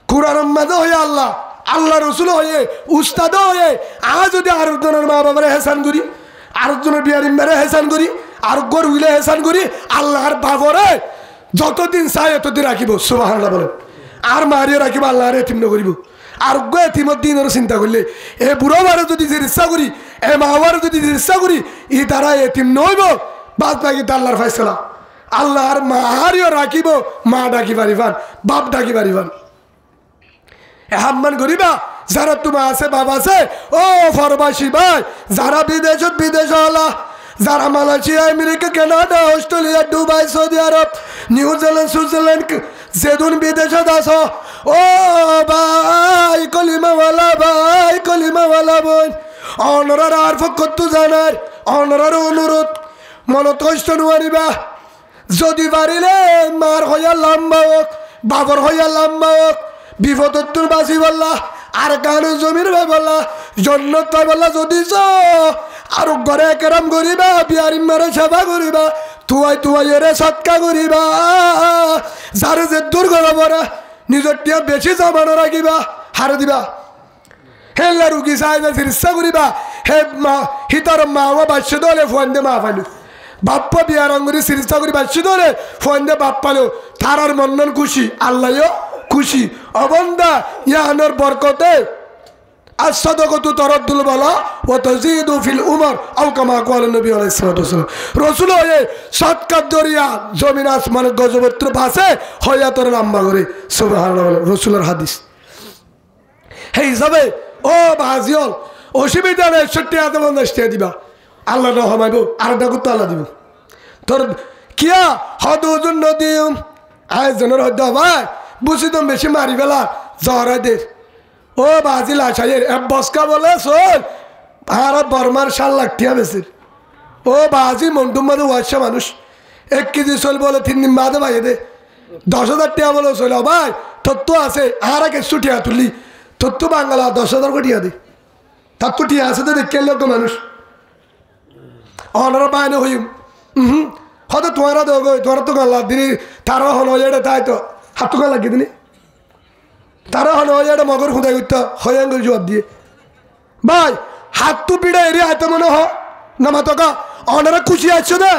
কুরআনের মাঝে হয়ে আল্লাহ আল্লাহ রসুল হয়ে উস্তাদ হয়ে আজ যদি আরেকজনের মা বাবারে হেসান করি আরেকজনের বিয়ারিম মেরে হেসান করি আর গর উইলে হেসান করি আল্লাহর বাবরে যতদিন চাই এতদিন রাখিব সুবহানাল্লাহ বলে আর মারিয়ে রাখিব আল্লাহর এতিম নকরিব আর গো এতিমর দিনের চিন্তা করলে এ বুড়ো বারে যদি চিকিৎসা করি এ মাওয়ারে যদি চিকিৎসা করি ই তারা এতিম নইব বাদ বাকি আল্লাহর ফাইসলা আল্লাহর মারিও রাখিব মা ডাকি পারিবান বাপ ডাকি পারিবান হাম্মান করিবা যারা তোমার আছে বাবা আছে ও ফরবাসী ভাই যারা বিদেশ হলা যারা Malaysia America Canada Australia Dubai Saudi Arab New Zealand Switzerland যেদিন বিদেশত আছো ও ভাই কলিমাওয়ালা বোন অনরার আর ফকত জানার অনরার অনুরোধ মনত কষ্ট নোৱাৰিবা যদি পারিলে মার হইয়া লম্বা হোক বাবর হইয়া লম্বা হোক বিপদত তোর বাঁচি বললা আর গানের জমির ভাই বললা জন্নত পাই বললা যদি আর ঘরে কেরাম করিবা বিয়ারিম মারে সেবা করিবা তুয়াই এরে সৎকা করিবা যারে যে দূর করা পরে নিজের টিয়া বেশি জমানো রাখিবা হারে দিবা হেল্লা রুগী চাই চিকিৎসা করিবা হে মা হিতার মা বাচ্চা দলে ফোন দে মা ফাইলু বাপ্পা বিয়ার অঙ্গুরি চিকিৎসা করি বাচ্চা দলে ফোন দে বাপ পালো তারার মন্নন খুশি আল্লাহও খুশি অবন্দা ইয়ানোর বরকতে আসসাদাকাতু তারাদ্দুল বালা ওয়া তাজিদু ফিল উমর আও কামা ক্বালা নবী আলাইহিস সালাতু ওয়াস সালাম রাসূল ওয়ে সাতকাত দরিয়া জমিন আসমান গজবত্র ভাসে হইয়া তোর লম্বা করে সুবহানাল্লাহ রাসূলের হাদিস হে হিসাবে ও বাজিল অসুবিধা নেই 60 হাতে 50 দিবা আল্লাহ রহমাইব আর ডাকু তো আল্লাহ দিব তোর কিয়া হদুজুন নদীম আয়োজনের হদ্দ ভাই বুঝিদম বেশি মারি ফেলা জহরাই দে ও বাজিল আশাইয়ের বসকা বলে শোন ভারত বর্মার 7 লাখ টিয়া বেশির ও বাজি মন্টুর মধ্যে ওয়াশা মানুষ 1 কেজি চল বলে 3 দিন বাদে ভাইয়ে দে 10,000 টিয়া বলে চল ভাই তোর তো আছে আর এক টিয়া তুললি তোর তো বাংলা 10,000 কোটি টিয়া দে তার তো টিয়া আছে তো দেখে লোক মানুষ অনারা বাইনে হইম হয়তো তোমারা দেব তোমার তো গাল্লা দিনি তারা হন এটা তাই তো হাত গাল লাগিয়ে দিনি তারা হন এটা মগর খুঁদাই করতে হয়াঙ্গল জবাব দিয়ে ভাই হাত তো পিড়া এরিয়া হয়তো মনে হ নামা তো অনারা খুশি আছো না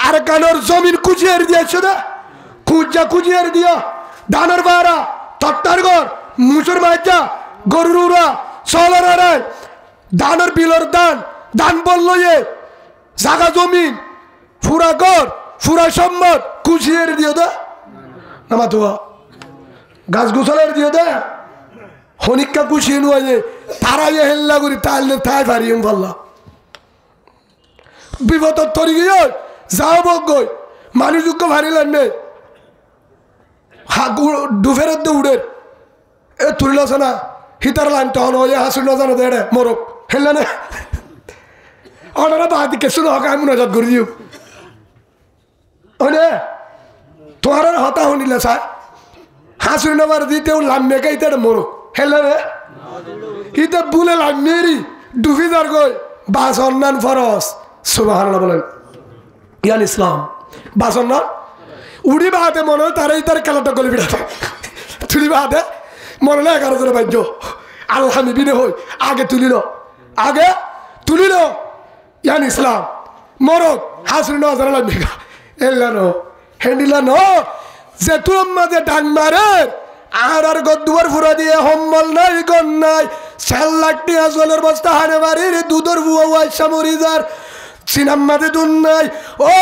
আর কানোর জমিন খুঁজি এর দিয়েছো না খুঁজি এর দিও ধানের বাড়া তত্তার ঘর মুসুর মাইজা গরুর উড়া চলার আড়াই ধানের বিলর ধান বললো এ জাগা জমিন ফুরা ঘর ফুরা সম্মত খুশি এর দিও দা নামা তো গাছ গোছালের দিও দা হনিকা খুশি নুয়ে তারা এ হেল্লা করি তাইলে তাই পারি ভাল্লা বিপদ তরি গিয়ে যাও বই মানুষকে ভারিলেন নে ডুফের উড়ে এ তুলিল না হিতার লাইন তখন ওই হাসুর না জানো দেড়ে মোরক হেললে না ওনারা বাদ কেসু হক আমি নজর করে দিও ওনে তোমার হতা শুনিলে স্যার হাসুর নামার দিতে লাম্বেকে ইতে মোরক হেললে না ইতে বুলে লাম্বেরি ডুফি যার গই বাস অন্যান ফরস সুবহানাল্লাহ বলেন ইয়ান ইসলাম বাসন না উড়ি বাহাতে মনে হয় তারাই তার খেলাটা গলে বিড়াতে তুলি বাহাতে মনে হয় 11 জনের বাজ্য আল্লাহ বিনে হই আগে তুলিল ইয়ান ইসলাম মরক হাসুরি নজর লাগবে এল্লা নো হেন্ডিলা নো যে তুম মাঝে ডাং মারে আর গদ্দুয়ার ফুরা দিয়ে হম্বল নাই গন নাই 4 লাখ টাকা জলের বস্তা হানে বাড়ির দুধর বুয়া ওয়াইসা মরিদার সিনাম্মাতে দুন নাই ও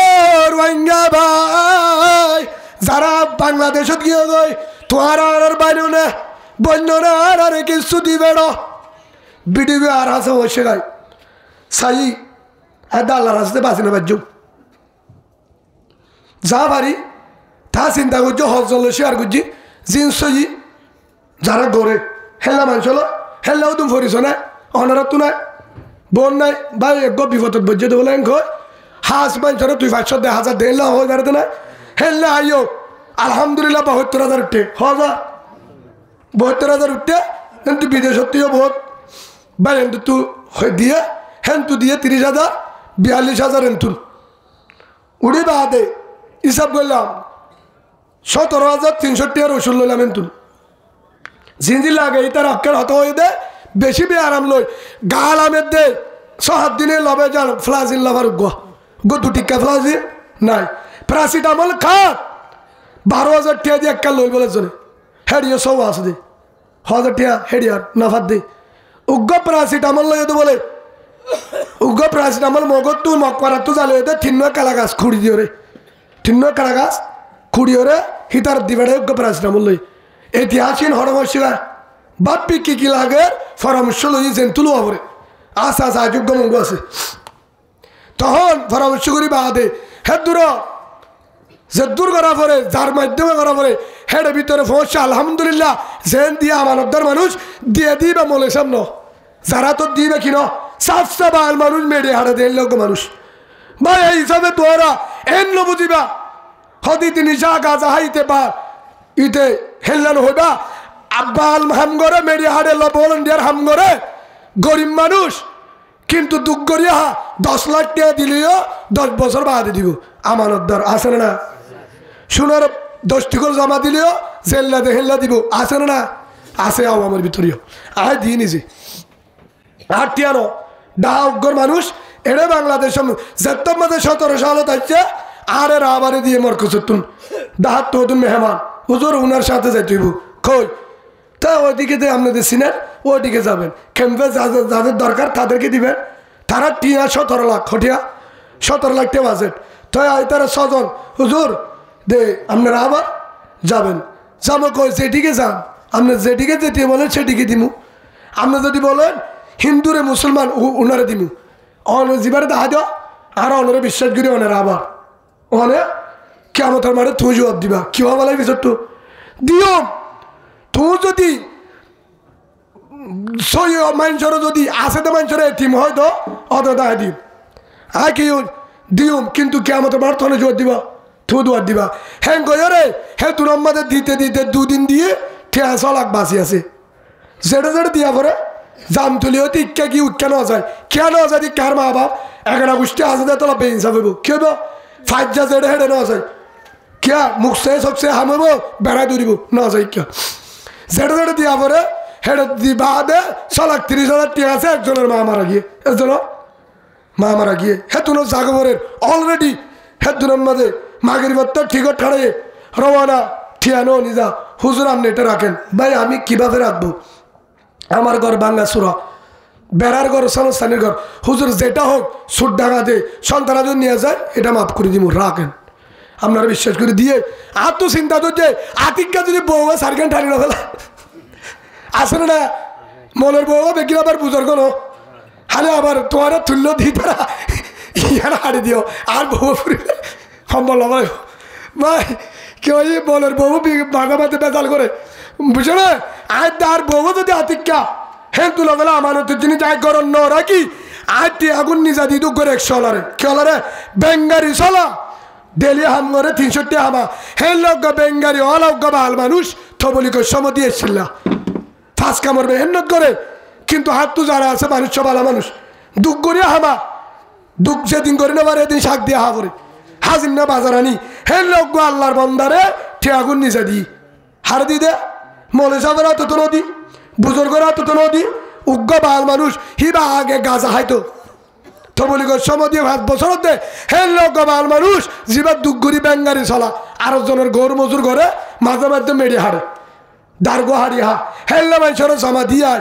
রোহিঙ্গা ভাই যারা বাংলাদেশত গিয়ে গই তোমার আর বাইরে না বন্যরা আর কিছু দিবে না বিডিবি আর আছে বসে গাই সাই আল্লাহ রাস্তায় বাঁচি না বাজ্য যা পারি তা চিন্তা করছো হজল শেয়ার করছি জিন্স যারা গড়ে হেল্লা মানুষ হলো হেল্লাও তুমি ফরিস না অনারা তো নাই বোন নাই ভাই এক বিপদত বজ্জে দেবো লাইন কয় হাঁস মানুষের 2,500 দেড় লাখ হয়ে বেড়াতে না হেললে আইও আলহামদুলিল্লাহ 72,000 উঠে হওয়া 72,000 উঠে কিন্তু বিদেশত্বও বহুত ভাই হেন্তু তু দিয়ে হেন্তু দিয়ে 30,000 42,000 হেন্তুন উড়ি বাদে হিসাব করলাম 17,300 টাকার ওষুধ লইলাম হেন্তুন জিঞ্জি লাগে তার অক্ষর হত হয়ে দে বেশি বে আরাম লই গাল আমের দে 6 দিনে লবে যান ফ্লাজিল লাভার গো 2 টিকা ফ্লাজিল নাই প্যারাসিটামল খা 12,000 টাকা দিয়ে একটা লই বলে জনে হেডিও সব আছে দে 1,000 টাকা হেডিয়ার নাফাত দে উগ্র প্যারাসিটামল লই দে বলে উগ্র প্যারাসিটামল মগত তু মকরা তু জালে দে তিন্ন কালা গাছ খুঁড়ি দিও রে তিন্ন কালা গাছ খুঁড়িও রে হিতার দিবেড়ে উগ্র প্যারাসিটামল লই ঐতিহাসিক হরমশিলা বাপ্পি কি লাগে পরামর্শ লই যেন তুলো হবে আশা যোগ্য মঙ্গ আছে তখন পরামর্শ করি বাদে হে দূর যে দূর করা পরে যার মাধ্যমে করা পরে হেডের ভিতরে পৌঁছে আলহামদুলিল্লাহ যেন দিয়ে আমানতদার মানুষ দিয়ে দিবে মলে সামনে যারা তো দিবে কিনা সাফসা বাল মানুষ মেরে হারে দেন লোক মানুষ ভাই এই হিসাবে তোরা এন লো বুঝিবা হদি তিনি যা গাজা হাইতে বা ইতে হেল্লানো হইবা আব্বাল হামগরে মেরি হাড়ে ভলেন্টিয়ার হামগরে গরিব মানুষ কিন্তু দুঃখ করিয়া 10 লাখ টাকা দিলেও 10 বছর বাদে দিব আমানতদার আছে না সোনার 10 টিকল জমা দিলেও জেল্লা হেল্লা দিব আছে না আছে আমার ভিতরেও আয় দিয়ে নিজে আর টিয়ানো ডাকগর মানুষ এড়ে বাংলাদেশ যেতম মাঝে 17 সালত আছে আরে রাবারে দিয়ে মরকসতুন দাহাত তো মেহমান হুজুর উনার সাথে যাইতেইব কই তা ওইদিকে যে আপনাদের সিনেট ওইদিকে যাবেন ক্যাম্পে যাদের দরকার তাদেরকে দিবেন তারা টিয়া 17 লাখ খটিয়া 17 লাখ টাকা বাজেট তো তারা 6 জন হুজুর দে আপনারা আবার যাবেন যাবো কই যেদিকে যান আপনি যেদিকে যেতে বলেন সেদিকে দিমু আপনি যদি বলেন হিন্দুরে মুসলমান উনারে দিমু অন জীবারে দেখা দেওয়া আর অনরে বিশ্বাস করি অনেরা আবার অনে কেমতের মারে তুই জবাব দিবা কিবা বলাই বিচার তো দিও তুই যদি সই মানুষের যদি আসে তো মানুষের এটিম হয়তো অত দেখা দিম হ্যাঁ কি দিম কিন্তু কেমতের মার তনে জোর দিবা তুই দুয়ার দিবা হ্যাঁ গরে হ্যাঁ তোর আমাদের দিতে দিতে 2 দিন দিয়ে 6 লাখ বাঁচি আছে যেটা যেটা দিয়া পরে জাম তুলি হতে ইক্কা কি উৎকা নেওয়া যায় কেন যদি কার মা বাপ 11 গোষ্ঠী আছে তোলা বেঞ্চা হইব কি হইব ফাইজা যেটা হেঁটে নেওয়া যায় क्या मुख से सबसे हम वो बेड़ा दूरी ना सही क्या जेड जेड दिया परे हेड दी बाद 30,000 टिया से एक जनर मारा गए एक जनर मारा गए है तुनो जाग परे ऑलरेडी है तुनो मधे मागरी बत्तर ठीक हो ठड़े रवाना ठियानो निजा हुजूर हमने इटे रखें भाई आमी किबा फिर आगबो हमार घर बांगा सुरा बेड़ार घर समस्तानेर घर हुजूर जेटा होक सुट डागा दे सन्ताना जो निया जाए এটা মাফ করে দিমু রাখেন আপনারা বিশ্বাস করে দিয়ে আর তো চিন্তা তো যে আতিককা যদি বউ সারখান ঠানি না ফেলা আসলে না মনের বউ বেকির আবার বুঝার কোনো হালে আবার তোমার তুল্য দিই তারা ইয়ারা হারিয়ে দিও আর বউ ফুরিলে সম্বল ভাই ভাই কেউ মনের বউ বাঘা বাঁধে বেজাল করে বুঝো না আর বউ যদি আতিককা হ্যাঁ তুলো ফেলা আমানতের জিনিস যাই গরম ন রাখি আর আগুন নিজা দিই তো করে 100 লারে কে লারে বেঙ্গারি চলা डेली हम करे 300 टाका हे लोग बेंगारी अलग बाल मानुष थबली को सम दिए फाँस कामर मेहनत करे किन्तु हाथ तो जारा आछे मानुष बाला मानुष दुख करे हामा दुख जेदिन करे ना बारे दिन शाक दिया हावरे हाजिर ना बाजारानी हे लोग आल्लाहर बंदारे ठेयागुन निजे दी हार दी दे मौले साहबरा तो नदी बुजुर्गरा तो नदी उग्र बाल मानुष हिबा आगे गाजा हाइतो थबली को सम दिए 5 बছর दे हे लोग बाल मानुष जीवा दुखगुरी बेंगारी चला आरो जনের गौर मजूर घरे माঝে মাঝে मेड़ी हारे दारगो हारी हा हेल्ला मानसर जमा दिया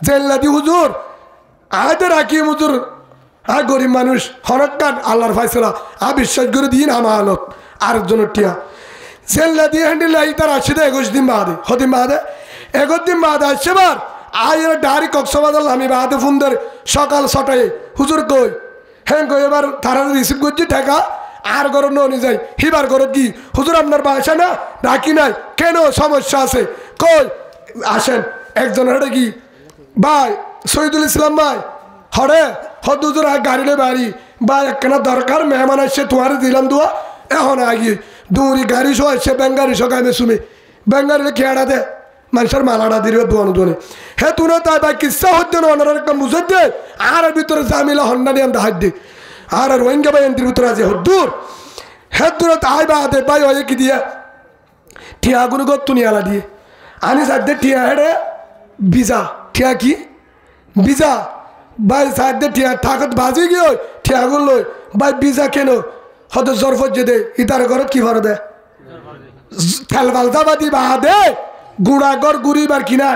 जेल्ला दी हुजूर आदे राखी हुजूर आ गरीब मानुष हरक्कान आल्लाहर फैसला आ विश्वास करे दिन আমানত আর জনের টিয়া जेल्ला दी हैंडल लाई तार आछे 21 दिन बादे हदिन बादे 21 दिन बादे आछे বার आयर डायरेक्ट कक्सबाजार लामी बादे फुंदर सकाल 6টায় हुजूर कই হ্যাঁ গো এবার তারা রিসিভ করছি টাকা আর গরম ননি যাই হিবার গরম কি হুজুর আপনার বাসা না রাখি নাই কেন সমস্যা আছে কই আসেন একজন হেডে কি ভাই শহীদুল ইসলাম ভাই হরে হদ হুজুর গাড়িলে বাড়ি ভাই একখানা দরকার মেহমান আসছে তোমার দিলাম দোয়া এখন আগিয়ে দৌড়ি গাড়ি সহ আসছে বেঙ্গারি সকালে শুনে বেঙ্গারিলে খেয়াড়া দে মানুষের মালাটা দিবে দোয়ানো দোয়ানে হে তুই তাই ভাই কিসা হচ্ছে না ওনার একটা বুঝে দে আর ভিতরে জামিলা হন্ডা নিয়ে আমরা হাত দিই আর রোহিঙ্গা ভাই এন্ট্রির ভিতরে আছে দূর হে তুই তাই বা দে ভাই ওই কি দিয়ে ঠিয়াগুলো গত্তু নিয়ে আলা দিয়ে আনি সাথে ঠিয়া হেডে ভিজা ঠিয়া কি ভিজা ভাই সাথে ঠিয়া থাকত বাজি গিয়ে ঠিয়াগুলো লই ভাই ভিজা কেন হয়তো জরফত যে দে ইতার ঘরত কি ভরে দে তেল বালদাবাদি বা দে গুড়াগর গুড়িবার কিনা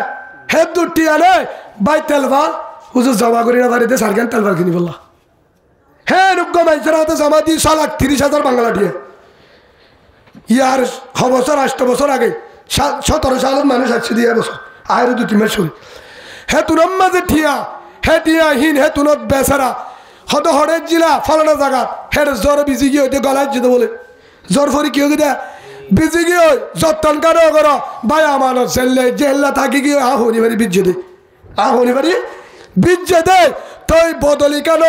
হে দুটি আনে বাই তেলভাল হুজুর জমা করি না বাড়িতে সারখান তেলভাল কিনি বললা হে রুগ্য মানুষের হাতে জমা দিই 1,30,000 বাংলা দিয়ে ইয়ার 6 বছর 8 বছর আগে 17 সালের মানুষ আসছে দিয়ে বছর আর 2-3 মাস শুনি হে তুনম মাঝে ঠিয়া হে টিয়া হিন হে তুনত বেচারা হদ হরের জিলা ফলানা জায়গা হের জ্বর বিজি গিয়ে হইতে গলায় যেতে বলে জ্বর ফরি কি হয়ে দেয় বিজি গিয়ে যত্ন কারো করো ভাই আমানত জেল্লে জেল্লা থাকি গিয়ে আহনি বাড়ি বিজ্জে দে আহনি বাড়ি বিজ্জে দে তুই বদলি কেন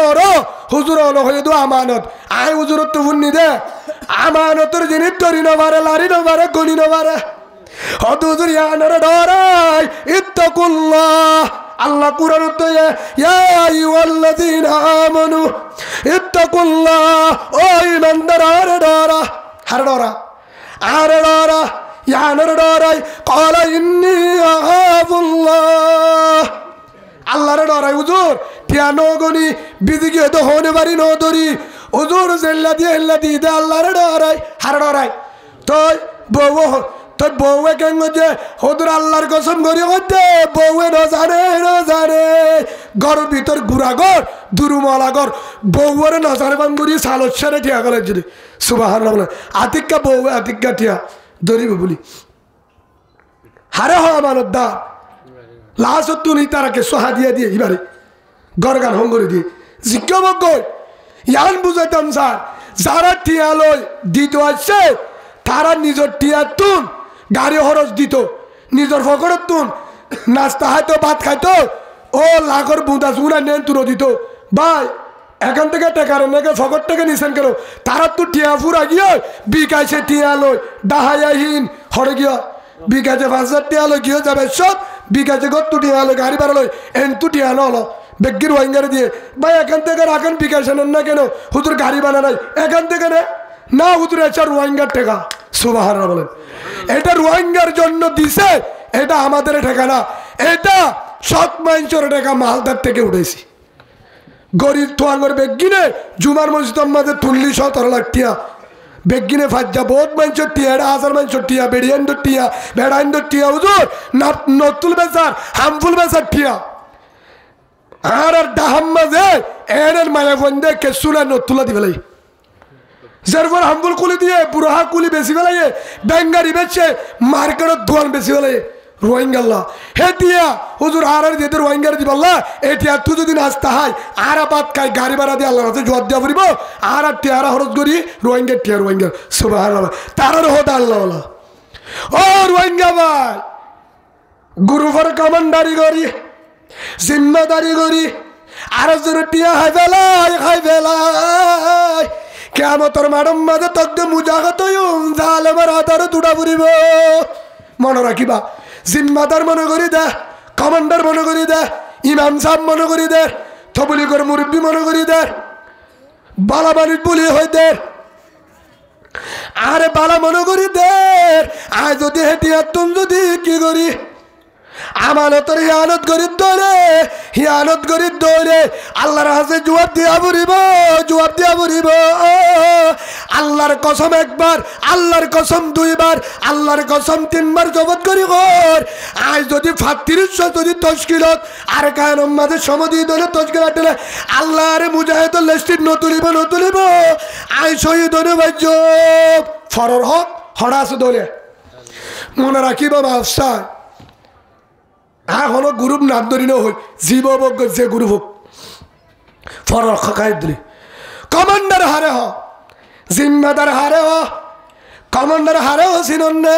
হুজুর হলো হয়ে দো আমানত আয় হুজুরত তো ফুন্নি দে আমানতের জিনিস তরি নবারে লারি নবারে গনি নবারে হদ হুজুর ইয়ানারে ডরাই ইত্তাকুল্লাহ আল্লাহ কুরআন তো ইয়া আইয়ুহাল্লাযীনা আমানু ইত্তাকুল্লাহ ও ঈমানদার ডরা হার ডরা আরে ডরা ইয়ানার ডরাই ক্বালা ইন্নী আখাফুল্লাহ আল্লাহর ডরাই হুজুর টিয়ানো গনি বিদিকে তো হনে বাড়ি ন দরি হুজুর জেল্লা দিয়ে দে আল্লাহর ডরাই হার ডরাই তো বউ তো বউয়ে কেন যে হদুর আল্লাহর কসম করি হইতে বউয়ে নজারে ঘরের ভিতর গুড়াগর দুরুমলাগর বউয়ের নজারে বাঙ্গুরি সালসারে ঠিয়া গেলে যদি সুবহানাল্লাহ বলে আতিক্কা বউয়ে আতিক্কা ঠিয়া ধরিব বলি হারে হওয়া মানব দা লাশ তুলি তারাকে সোহা দিয়ে দিয়ে এবারে ঘর গান হঙ্গরি দিয়ে শিক্ষক ইয়ান বুঝাইতাম স্যার যারা টিয়া লই দিত আসছে তারা নিজের টিয়া তুন গাড়ি খরচ দিত নিজের ফকরের তুন নাস্তা খাইতো ভাত খাইতো ও লাখর বুঁদা চুনা নেন তুলো দিত ভাই এখান থেকে টেকার নাকি ফকর থেকে নিছেন কেন তারা তো টিয়া ফুরা গিয়ে বিকাইছে টিয়া লই ডাহাইহীন হরে গিয়া বিকাইছে 5,000 টিয়া লই গিয়ে যাবে সব বিকাইছে গত টিয়া লই গাড়ি ভাড়া লই এন তু টিয়া নলো বেগির ওয়াইঙ্গারে দিয়ে ভাই এখান থেকে রাখেন বিকাইছেন না কেন হুতুর গাড়ি বানা নাই এখান থেকে না হুতুর এছাড় রোহিঙ্গার টেকা সুবহানাল্লাহ বলেন এটা রোহিঙ্গার জন্য দিছে এটা আমাদের ঠেকা না এটা সৎ মানুষের টেকা মালদার থেকে উঠেছি গরিব তোয়াঙ্গর বেগিনে জুমার মসজিদ আমাদের 17 লাখ টিয়া বেগিনে ফাজ্জা বহুত মানুষের টিয়া এটা 1000 মানুষের টিয়া বেড়িয়ান্ডর টিয়া বেড়াইন্ডর টিয়া হুজুর নতুল বেচার হামফুল বেচার টিয়া আর ডাহাম মাঝে এর মায়া বন্ধে কেসুলা নতুলা দি ফেলাই যারপর হামফুল কুলি দিয়ে বুড়া কুলি বেশি ফেলাই বেঙ্গারি বেচে মার্কেটের দোয়ান বেশি ফেলাই রোহিঙ্গাল্লা হে দিয়া হুজুর আর দিয়ে রোহিঙ্গার দিব আল্লাহ এটিয়া তুই যদি নাস্তা হাই আর বাদ খাই গাড়ি ভাড়া দিয়ে আল্লাহর কাছে জবাব দিয়া ফুরিব আর টিয়ারা খরচ করি রোহিঙ্গার টিয়া রোহিঙ্গা সুবহানাল্লাহ তারার হত আল্লাহ ও রোহিঙ্গা ভাই গুরুফর কমান্ডারি করি জিম্মাদারি করি আর যদি টিয়া খাই ফেলাই কেমতর ম্যাডাম মাঝে তকদে মুজাগত জালেমার হাতারে দুটা ফুরিব মনে রাখিবা জিম্মাদার মনে করি দে কমান্ডার মনে করি দে ইমাম সাহেব মনে করি দে তবলিগর মুরব্বী মনে করি দে বালাবাড়ির বলি হই দে আরে বালা মনে করি দে আয় যদি হেঁটে তুম যদি কি করি আমানতর হিয়ানত করি দৌড়ে আল্লাহর হাতে জবাব দিয়া পড়িব আল্লাহর কসম একবার আল্লাহর কসম 2 বার আল্লাহর কসম 3 বার জবাব করি কর আজ যদি 3500 যদি তশকিলত আর কায়ন মাঝে সমাধি দলে তশকিল আটলে আল্লাহরে মুজাহিদ লিস্টিত নতুলিব আয় শহীদ হনে ভাইজ ফরর হক হড়াস দলে মনে রাখিব বাদশা এখনো গ্রুপ নাম ধরি না হই জীববজ্ঞ যে গ্রুপ হোক ফরর খাই দিলি কমান্ডার হারে হ জিম্মাদার হারে হ কমান্ডার হারে হ সিনন্নে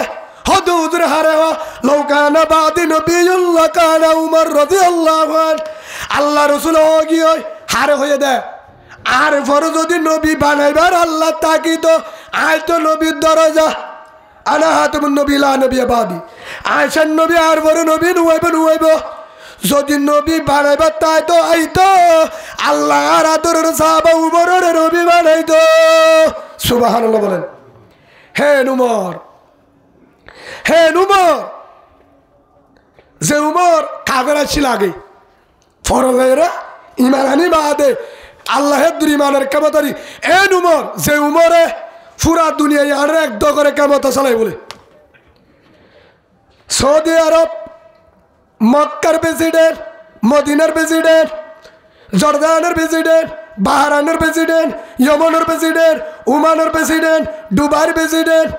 হদুদের হারে হ লৌকানা বাদি নবিউল্লাহ কানা উমর রাদিয়াল্লাহু আন আল্লাহ রাসূল গিয়ে হারে হয়ে দে আর ফর যদি নবী বানাইবার আল্লাহ তাকিত আয় তো নবীর দরজা আনা হাতুমুন নবী লা নবী বাদি আয়সান নবী আর বড় নবী নুয়াইব যদি নবী বানাইবা তাই তো আইতো আল্লাহ আর আদরের সাহাবা উমরের নবী বানাইতো সুবহানাল্লাহ বলেন হে উমর যে উমর কাফের ছিল আগে ফরজেরা ইমান আনি বাদে আল্লাহের দুরিমানের কামতারি এ উমর যে উমরে পুরা দুনিয়ায় আর এক দগরে কামতা চালাই বলে সৌদি আরব মক্কার প্রেসিডেন্ট মদিনার প্রেসিডেন্ট জর্দানের প্রেসিডেন্ট বাহরাইনের প্রেসিডেন্ট ইয়েমেনের প্রেসিডেন্ট ওমানের প্রেসিডেন্ট দুবাইয়ের প্রেসিডেন্ট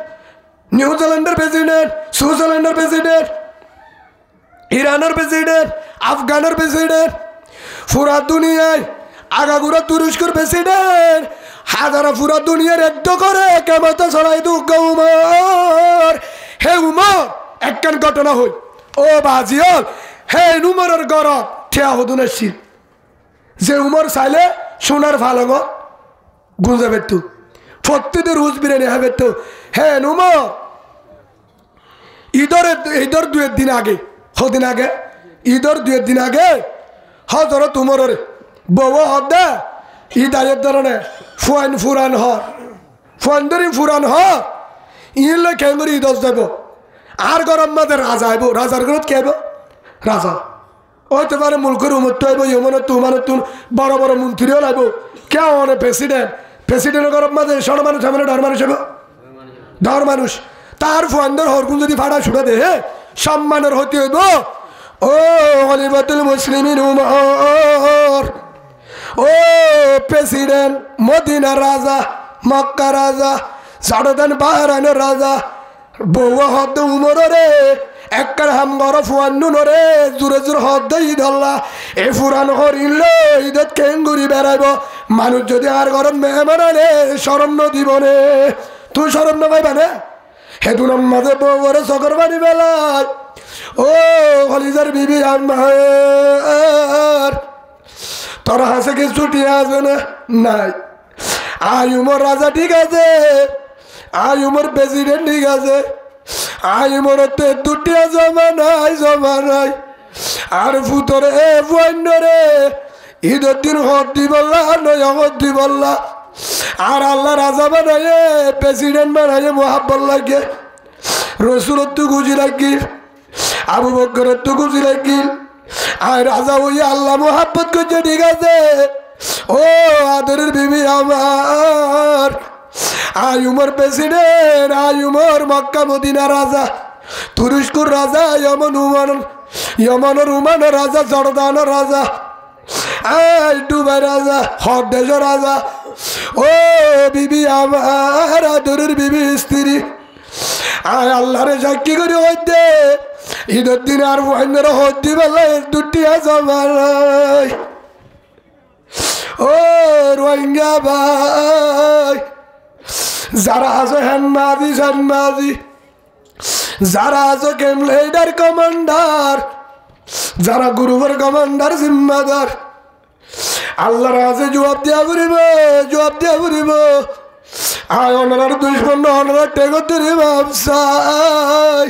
নিউজিল্যান্ডের প্রেসিডেন্ট সুইজারল্যান্ডের প্রেসিডেন্ট ইরানের প্রেসিডেন্ট আফগানের প্রেসিডেন্ট পুরা দুনিয়ায় আগাগোড়া তুরস্কের প্রেসিডেন্ট হাজারা পুরা দুনিয়ার একদম করে কেমত ছড়াই দুঃখ উমর হে উমর একখান ঘটনা হই ও বাজিয়ল হে উমরের গরত ঠিয়া হদুনের শীত যে উমর চাইলে সোনার ফালঙ্গ গুঁজে পেত ফত্তিতে রুজ বিরিয়ানি হ্যাঁ পেত হে উমর ঈদর 2 দিন আগে হদিন আগে ঈদর 2 দিন আগে হজর তুমরের বউ হদা ঈদ আয়ের ধরনে ফুরান ফুরান ইলে কেমরি ঈদ যাব আর গরম মাঝে রাজা আইব রাজার ঘরত কে আইব রাজা হইতে পারে মুলকের উমত আইব ইমানত বড় বড় মন্ত্রীও আইব কেউ প্রেসিডেন্টের গরম মাঝে সর মানুষ ডর মানুষ আইব ডর মানুষ তার ফুয়ান্দর হরকুন যদি ফাড়া ছুড়ে দে সম্মানের হতে হইব ও খলিফাতুল মুসলিমিন উমর ও প্রেসিডেন্ট মদিনা রাজা মক্কা রাজা সাড়দান বাহরাইনের রাজা বউ হদ উমর রে একবার হামগর ফুয়ান্নু নরে জোরে জোর হদ ঈদ আল্লাহ এ ফুরান হরিল ঈদত কেঙ্গুরি বেড়াইব মানুষ যদি আর ঘরত মেহমান আনে শরম নদীবনে তুই শরম নবাইবা না হেতুনার মাঝে বউরে চকর বাড়ি বেলায় ও হলিজার বিবি আমার তোর হাসে কি ছুটি আছে না নাই আয়ুমর রাজা ঠিক আছে আয়ুমর প্রেসিডেন্ট ঠিক আছে আয়ুমর দুটি জমা নাই আর ফুতরে ফুয়ান্নরে ঈদের দিন হদ দি বললা নয় হদ দি বললা আর আল্লাহ রাজা বানায় প্রেসিডেন্ট বানায় মোহাব্বত লাগে রসুলত তো গুজি লাগিল আবু বকরের তো গুজি লাগিল আর রাজা ওই আল্লাহ মোহাব্বত করছে ঠিক আছে ও আদরের বিবি আমার আয়ুমর প্রেসিডেন্ট আয়ুমর মক্কা মদিনা রাজা তুরস্কর রাজা ইয়মনের উমানের রাজা জর্দানের রাজা আই দুবাই রাজা হর দেশের রাজা ও বিবি আমার আদরের বিবি স্ত্রী আয় আল্লাহরে সাক্ষী করে হইতে ঈদের দিন আর বন্ধের হদ্দি বেলা দুটি আছে আমার ও রোহিঙ্গা ভাই যারা আছে হ্যান্মাজি যারা আছে কেমলেডার কমান্ডার যারা গ্রুপের কমান্ডার জিম্মাদার আল্লাহর আছে জবাব দিয়া ফুরিব আয় ওনার দুশ্মন ওনার টেগর ধরে ভাবসাই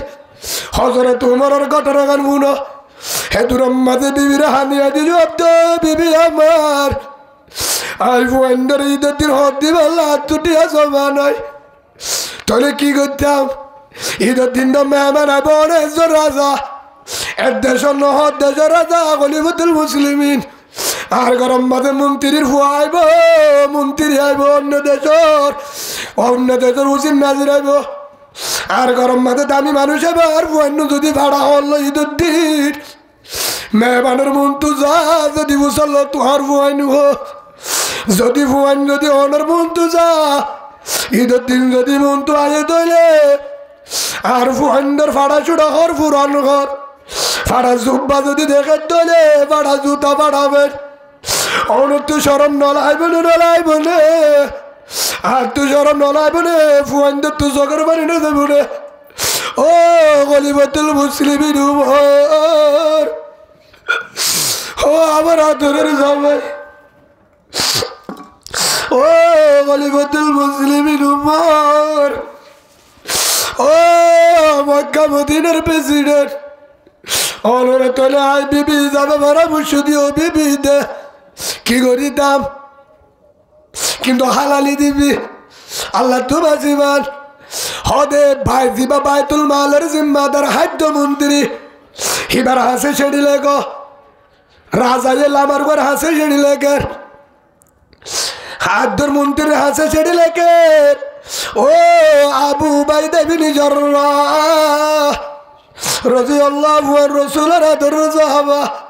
হজরে তোমার ঘটনা গান বুনো হেতুর মাঝে বিবিরা হানিয়া দি জবাব দে বিবি আমার আই ফুয়ান্ডার ঈদের দিন হদ দিবে তুটিয়া জমা নাই তাহলে কি করতাম ঈদের দিন তো মেহমান আইব অনেক রাজা এক দেশের নহর দেশের রাজা খলিফাতুল মুসলিমিন আর গরম মাঝে মন্ত্রীর ফুয়া আইব মন্ত্রী আইব অন্য দেশের উচিত নাজির আইব আর গরম মাঝে দামি মানুষ আইব আর ফুয়ান্ন যদি ভাড়া হল ঈদের দিন মেহমানের মন্তু যা যদি বুঝল তোহার ফুয়াইনু যদি ফুয়াইন যদি অনার মন্তু যা ঈদের দিন যদি মন্তু আয়ে দইলে আর ফুয়াইন্ডর ফাড়া চুড়া ঘর ফুরান ঘর ফাড়া জুব্বা যদি দেখে দইলে ফাড়া জুতা ফাড়াবেন অনেক তো সরম নলাইবে না আর তো সরম নলাইবে না ফুয়াইন্ডর তো চকের বাড়ি না দেব রে ও খলিফাতুল মুসলিমিন উমর ও আমার আদরের জামাই ও খলিফাতুল মুসলিমিন উমর ও মক্কা মদিনার প্রেসিডেন্ট অনরে তোলে আই বিবি যাবে পরামর্শ দিও বিবি দে কি করি দাম কিন্তু হালালি দিবি আল্লাহ তো বাজিবান হদে ভাই দিবা বাইতুল মালের জিম্মাদার খাদ্য মন্ত্রী হিবার হাসে সেড়ি লেগ রাজা আমার ঘর হাসে সেড়ি লেগের খাদ্যর মন্ত্রীর হাসে সেড়ি লেগের ও আবু বাইদা বিন জাররাহ রাদিয়াল্লাহু আনহু রাসূলের আদর সাহাবা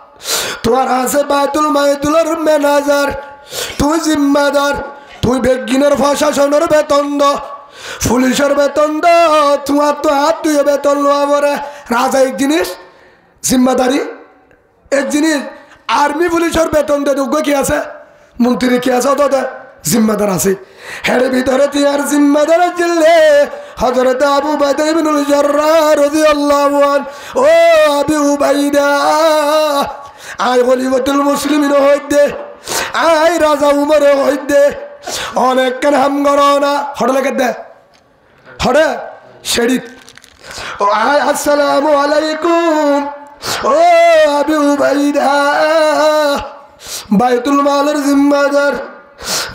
তোমার হাসে বাইতুল মাইদুলের ম্যানেজার তুই জিম্মাদার তুই বেগিনের প্রশাসনের বেতন দ পুলিশের বেতন দ তোমার তো হাত ধুয়ে বেতন লওয়া পরে রাজা এক জিনিস জিম্মাদারি এক জিনিস আর্মি পুলিশের বেতন দে দুগ্গ কি আছে মন্ত্রী কি আছে তো জিম্মাদার আছে হের ভিতরে তিয়ার জিম্মাদার জিল্লে হযরত আবু বাইদা ইবনুল জাররাহ রাদিয়াল্লাহু আনহু ও আবু বাইদা আই খলিফাতুল মুসলিমিন হইতে আই রাজা উমর হইতে অনেক কেন হাম গরনা হড়লে কেদে হড়ে শেড়ি ও আই আসসালামু আলাইকুম ও আবু বাইদা বাইতুল মালের জিম্মাদার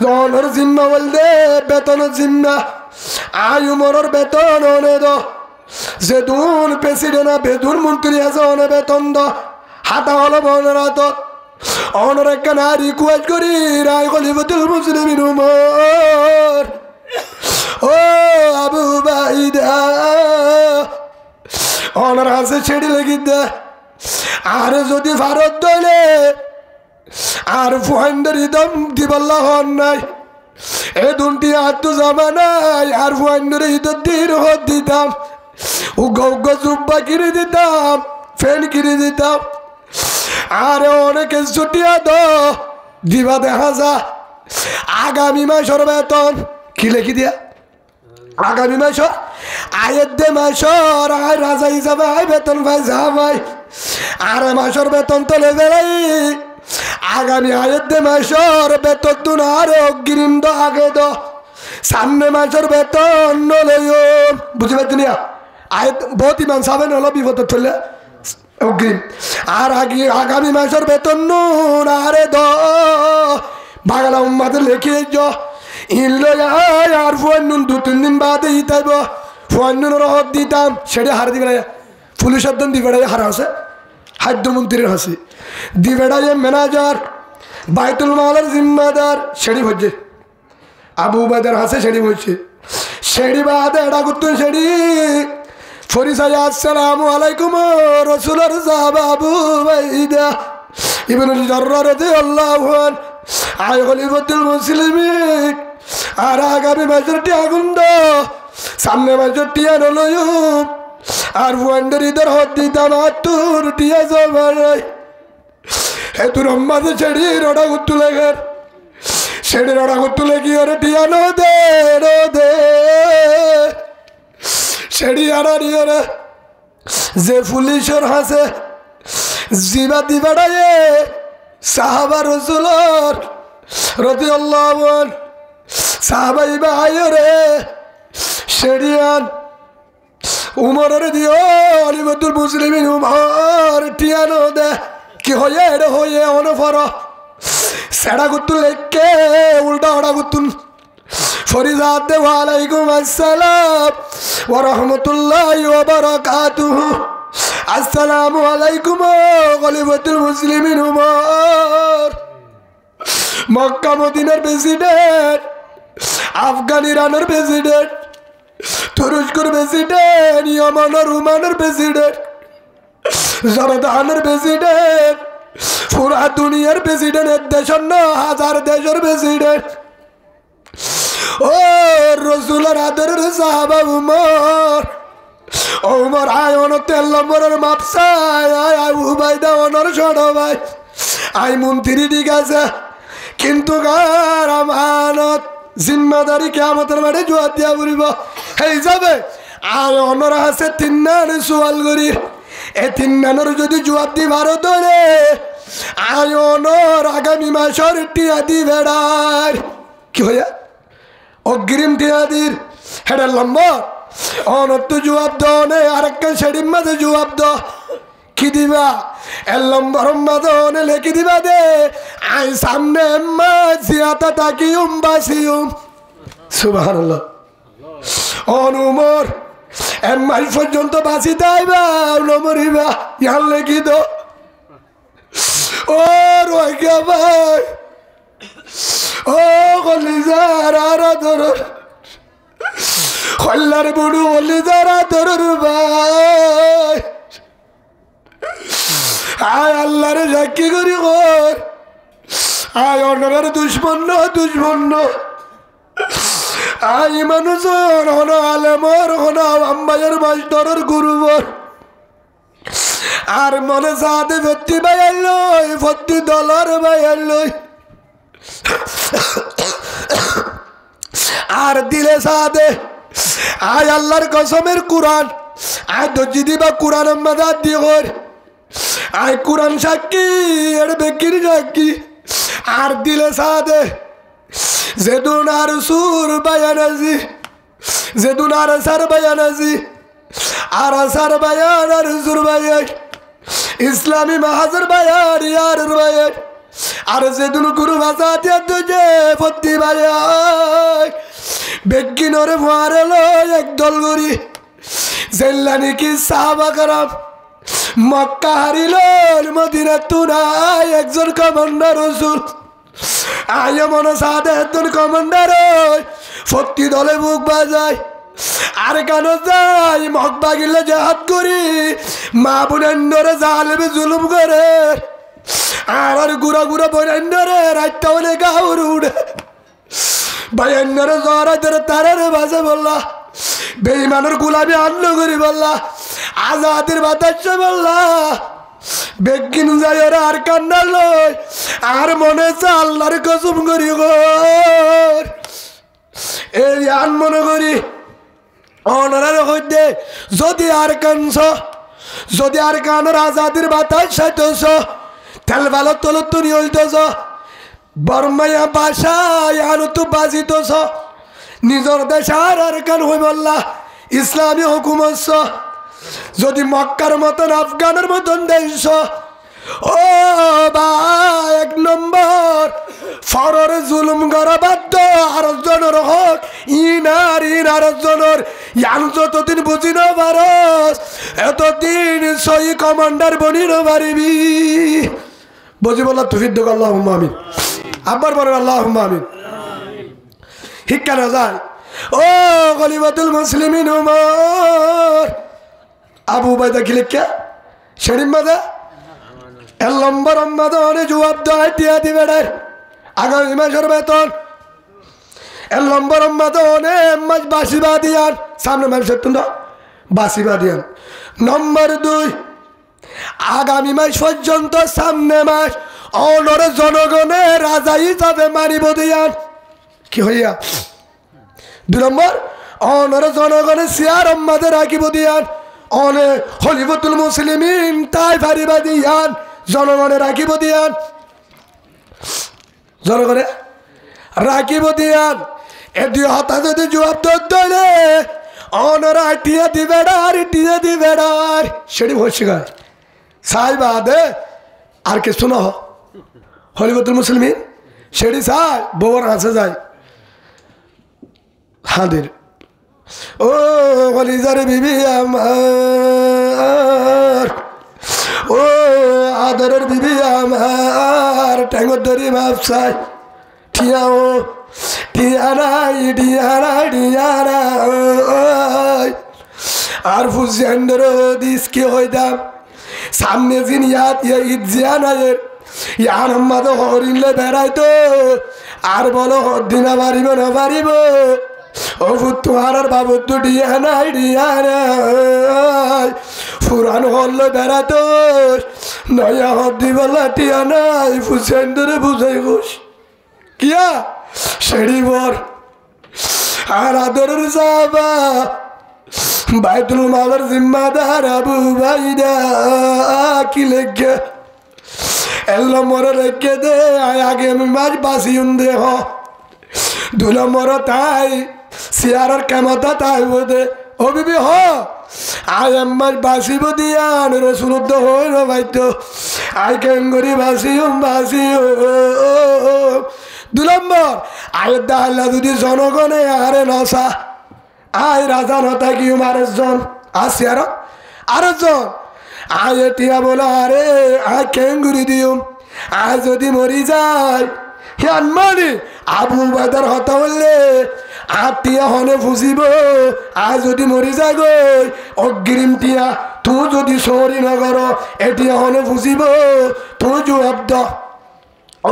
জনের জিম্মা বলতে বেতনের জিম্মা আই উমরের বেতন অনে দ যেদুন প্রেসিডেন্ট বেদুন মন্ত্রী আছে অনে বেতন দ হাতা হলো বনের হাত অনর একটা রিকোয়েস্ট করি রায় খলিফাতুল মুসলিমিন উমর ও আবু বাইদা ওনার হাসে ছেড়ে লেগে দে আর যদি ভারত দলে আর ফুয়ান্ডের ইদম দিবাল্লা হন নাই এ দুটি আত্ম জমা নাই আর ফুয়ান্ডের ঈদের দিন হত দিতাম উগ্গ জুব্বা কিনে দিতাম ফ্যান কিনে দিতাম আরে অনেকে ছুটিয়া দ দিবা দেখা যা আগামী মাসের বেতন কি লেখি দিয়া আগামী মাসর আয়ের দে মাসর আয় রাজা হিসাবে আয় বেতন ভাই যা ভাই আর মাসর বেতন তোলে বেড়াই আগামী আয়ের দে মাসর বেতন তুন আর অগ্রিম দ আগে দ সামনে মাসর বেতন নলয় বুঝতে পারছি না আয় বহুত ইমান সাবেন হলো বিপদ চললে অগ্রিম আর আগামী মাসের বেতন নুন আরে দ বাংলা উম্মাতে লেখে ইনলো আর ফোন নুন 2-3 দিন বাদে ইতাইব ফোন নুনের হদ দিতাম সেটা হার দিবে পুলিশের দিন দিবেড়াই হার আছে খাদ্যমন্ত্রীর হাসি দিবেড়াই ম্যানেজার বাইতুল মালের জিম্মাদার সেটি হচ্ছে আবু উবাইদার হাসে সেটি হচ্ছে সেটি বাদে এটা করতেন সেটি ফরিসাই আসসালামু আলাইকুম রাসূলুর সাহাবা আবু উবাইদা ইবনুল জাররাহ রাদিয়াল্লাহু আনহু আয় খলিফাতুল মুসলিমিন আর আগামী মাসেরটি আগুন দো সামনে মাসেরটি আনলয় আর ফুয়ান্ডের ঈদের হদ দিতাম আত্মুর টিয়া জমাই হে তোর আম্মাতে ছেড়ি রড়া গুত্তু লেগের ছেড়ি রড়া গুত্তু লেগি ওরে টিয়া নো দে ছেড়ি আনারি ওরে যে পুলিশের হাসে জিবা দিবাড়ায়ে সাহাবা রাসূলুর রাদিয়াল্লাহু আনহু সাহাবাই ভাই রে শেরিয়ান উমরের দিও খলিফাতুল মুসলিমিন উমর টিয়ানো দে কি হয়ে এটা হয়ে অনফর সেটা গুতুল লেখকে উল্টা ওটা গুতুল ফরিজাত দে ওয়ালাইকুম আসসালাম ওয়া রাহমাতুল্লাহি ওয়া বারাকাতুহু আসসালামু আলাইকুম খলিফাতুল মুসলিমিন উমর মক্কা মদিনার প্রেসিডেন্ট আফগান ইরানের প্রেসিডেন্ট তুরস্কের প্রেসিডেন্ট ইয়েমেনের ওমানের প্রেসিডেন্ট জর্দানের প্রেসিডেন্ট পুরা দুনিয়ার প্রেসিডেন্ট এক দেশের না হাজার দেশের প্রেসিডেন্ট ও রাসূলের আদরের সাহাবা উমর আয় অন 13 নম্বরের মাপসায় আয় উবাইদা অনর ছোট ভাই আই মন্ত্রী ঠিক আছে কিন্তু গার আমানত জিম্মাদারি কিয়ামতের মাঠে জবাব দিয়া বলিব এই যাবে আর অনর হাসে 3 নান সওয়াল করি এই 3 নানের যদি জবাব দি ভারত রে আয় অনর আগামী মাসের টিয়া দি বেড়ার কি হইয়া অগ্রিম টিয়া দির হেডা লম্বা অনত জবাব দনে আরেকটা শেডির মাঝে জবাব দ কি দিবা এর লম্বা দনে লেখি দিবা দে আই সামনে মা জিয়াতা তাকিউম বাসিউম সুবহানাল্লাহ অনুমর এমআই পর্যন্ত বাসি তাইবা নমরিবা ইয়ার লেখি দো ও রোহিঙ্গা ভাই ও কলিজার আর ধর খল্লার বুড়ু কলিজার ধর ভাই আয় আল্লাহর সাক্ষী করি কর আয় অন্যের দুশ্মন আয় মানুষের হন আলেমর হন আম্বাইয়ের মাস্টারের গুরুবর আর মনে সাথে ভর্তি বাইয়াল লই ভর্তি ডলার বাইয়াল লই আর দিলে সাথে আয় আল্লাহর কসমের কুরআন আয় দর্জি দিবা কুরআন মাদার দিয়ে কর আয় কুরআন সাক্ষী এর বেকির সাক্ষী আর দিলে সাথে যেদুন আর সুর বায়ানাজি যেদুন আর সার বায়ানাজি আর সার বায়ান আর সুর বায়ান ইসলামী মাহাজর বায়ান ইয়ার বায়ান আর যেদুন গুরু ভাষা দিয়ে তুঝে ভর্তি বায়ান বেগিনরে ফুয়ারে লয় একদল গরি জেল্লানি কি সাহাবা কারাম মক্কা হারিল মদিনা তুনায় একজন কমান্ডার রাসূল আয় মনে সাথে একজন কমান্ডার ফত্তি দলে বুক বাজায় আর কেন যাই মগ বাগিলে জাহাত করি মা বোনেন্ডরে জালেবে জুলুম করে আর গুড়া গুড়া বোনেন্ডরে রাইতে হলে গাউর উড়ে ভাইয়েন্ডরে জরাদের তারার বাজে বললা বেঈমানের গুলামি আন্ন করি বললা আজাদের বাতাসে বললা বেগিন যাই ওরা আর কান্না লয় আর মনে হচ্ছে আল্লাহর কসম করি গো এই আন মনে করি অনার হইতে যদি আর কানছ যদি আর কানের আজাদের বাতাস সাইতেছ তেল ভালো তল তুনি হইতেছ বর্মাইয়া বাসায় আনো তো বাজিতেছ নিজের দেশ আর কান হই বললা ইসলামী হুকুমত যদি মক্কার মতন আফগানের মতন দেশ ও ভাই এক নম্বর ফরর জুলুম করা বাধ্য আর জনের হক ইনার জনের ইয়ান যতদিন বুঝি না পারস এতদিন সই কমান্ডার বনি না পারিবি বুঝি বললা তুফিদ আল্লাহ আমিন আবার বলেন আল্লাহ আমিন শিক্ষা না যায় ও গলিবাতুল মুসলিমিন উমর আবু বাইদা কি লিখা শরীফ মাদা এর লম্বা লম্বা দনে জবাব দেয় টিয়া দিবে আগামী মাসের বেতন এর লম্বা লম্বা দনে মাস বাসি বাদিয়ান সামনে মাসের তুন্দা বাসি বাদিয়ান নম্বর 2 আগামী মাস পর্যন্ত সামনে মাস অনর জনগণের রাজা হিসাবে মানিব দিয়ান কি হইয়া 2 নম্বর অনর জনগণের সিয়ার আমাদের রাখিব দিয়ান অনে খলিফাতুল মুসলিমিন তাই ফারিবা দিয়ান জনগণে রাখিব দিয়ান জনগণে রাখিব দিয়ান এ 2 হাতে যদি জবাব দলে অনরা টিয়া দিবেড়ার টিয়া দিবেড়ার সেটি হচ্ছে গায় সাই বাদে আর কে শোনো খলিফাতুল মুসলিমিন সেটি সাই বউর হাসে যায় হাঁদের ও কলিজার বিবি আমার ও আদরের বিবি আমার ট্যাঙ্গর ধরি মাপ চাই ঠিয়াও টিয়ারাই টিয়ারাই টিয়ারাই আর ফুসেন্ডর দিস কি হইতাম সামনে জিন ইয়াত ঈদ জিয়ানায়ের ইয়ার আম্মা তো হরিলে বেড়াইতো আর বলো দিনা পারিব না পারিব ও তোমার বাবু তো ডিয়া নাই ডিয়া নাই ফুরান হল বেড়াতো নয়া হদি বলা টিয়া নাই ফুসেন্ডরে বুঝাই ঘুষ কিয়া সেড়ি বর আর আদরের যাবা বাইতুল মালের জিম্মাদার আবু বাইদা কি লেগে এলো মরে রেখে দে আগে আমি মাছ বাসিউন দে হ 2 নম্বর তাই সিয়ারার কেমতা তাই বোধে ও বিবি হ আয় আমার বাসিব দিয়ান রসুলুদ্ধ হই না বাইতো আয় কেঙ্গরি বাসিউম বাসিও 2 নম্বর আয় দাহলা যদি জনগণে আরে নসা আয় রাজা নতা কি আরেকজন আসি আরেকজন আয় টিয়া বলা আরে আয় কেঙ্গুরি দিও আয় যদি মরি যায় হিয়ান মানে আবু বাদার হতা বললে আর টিয়া হনে ফুসিব আয় যদি মরি যায় গই অগ্রিম টিয়া তুই যদি সরি না কর এটিয়া হনে ফুসিব তুই জবাব দ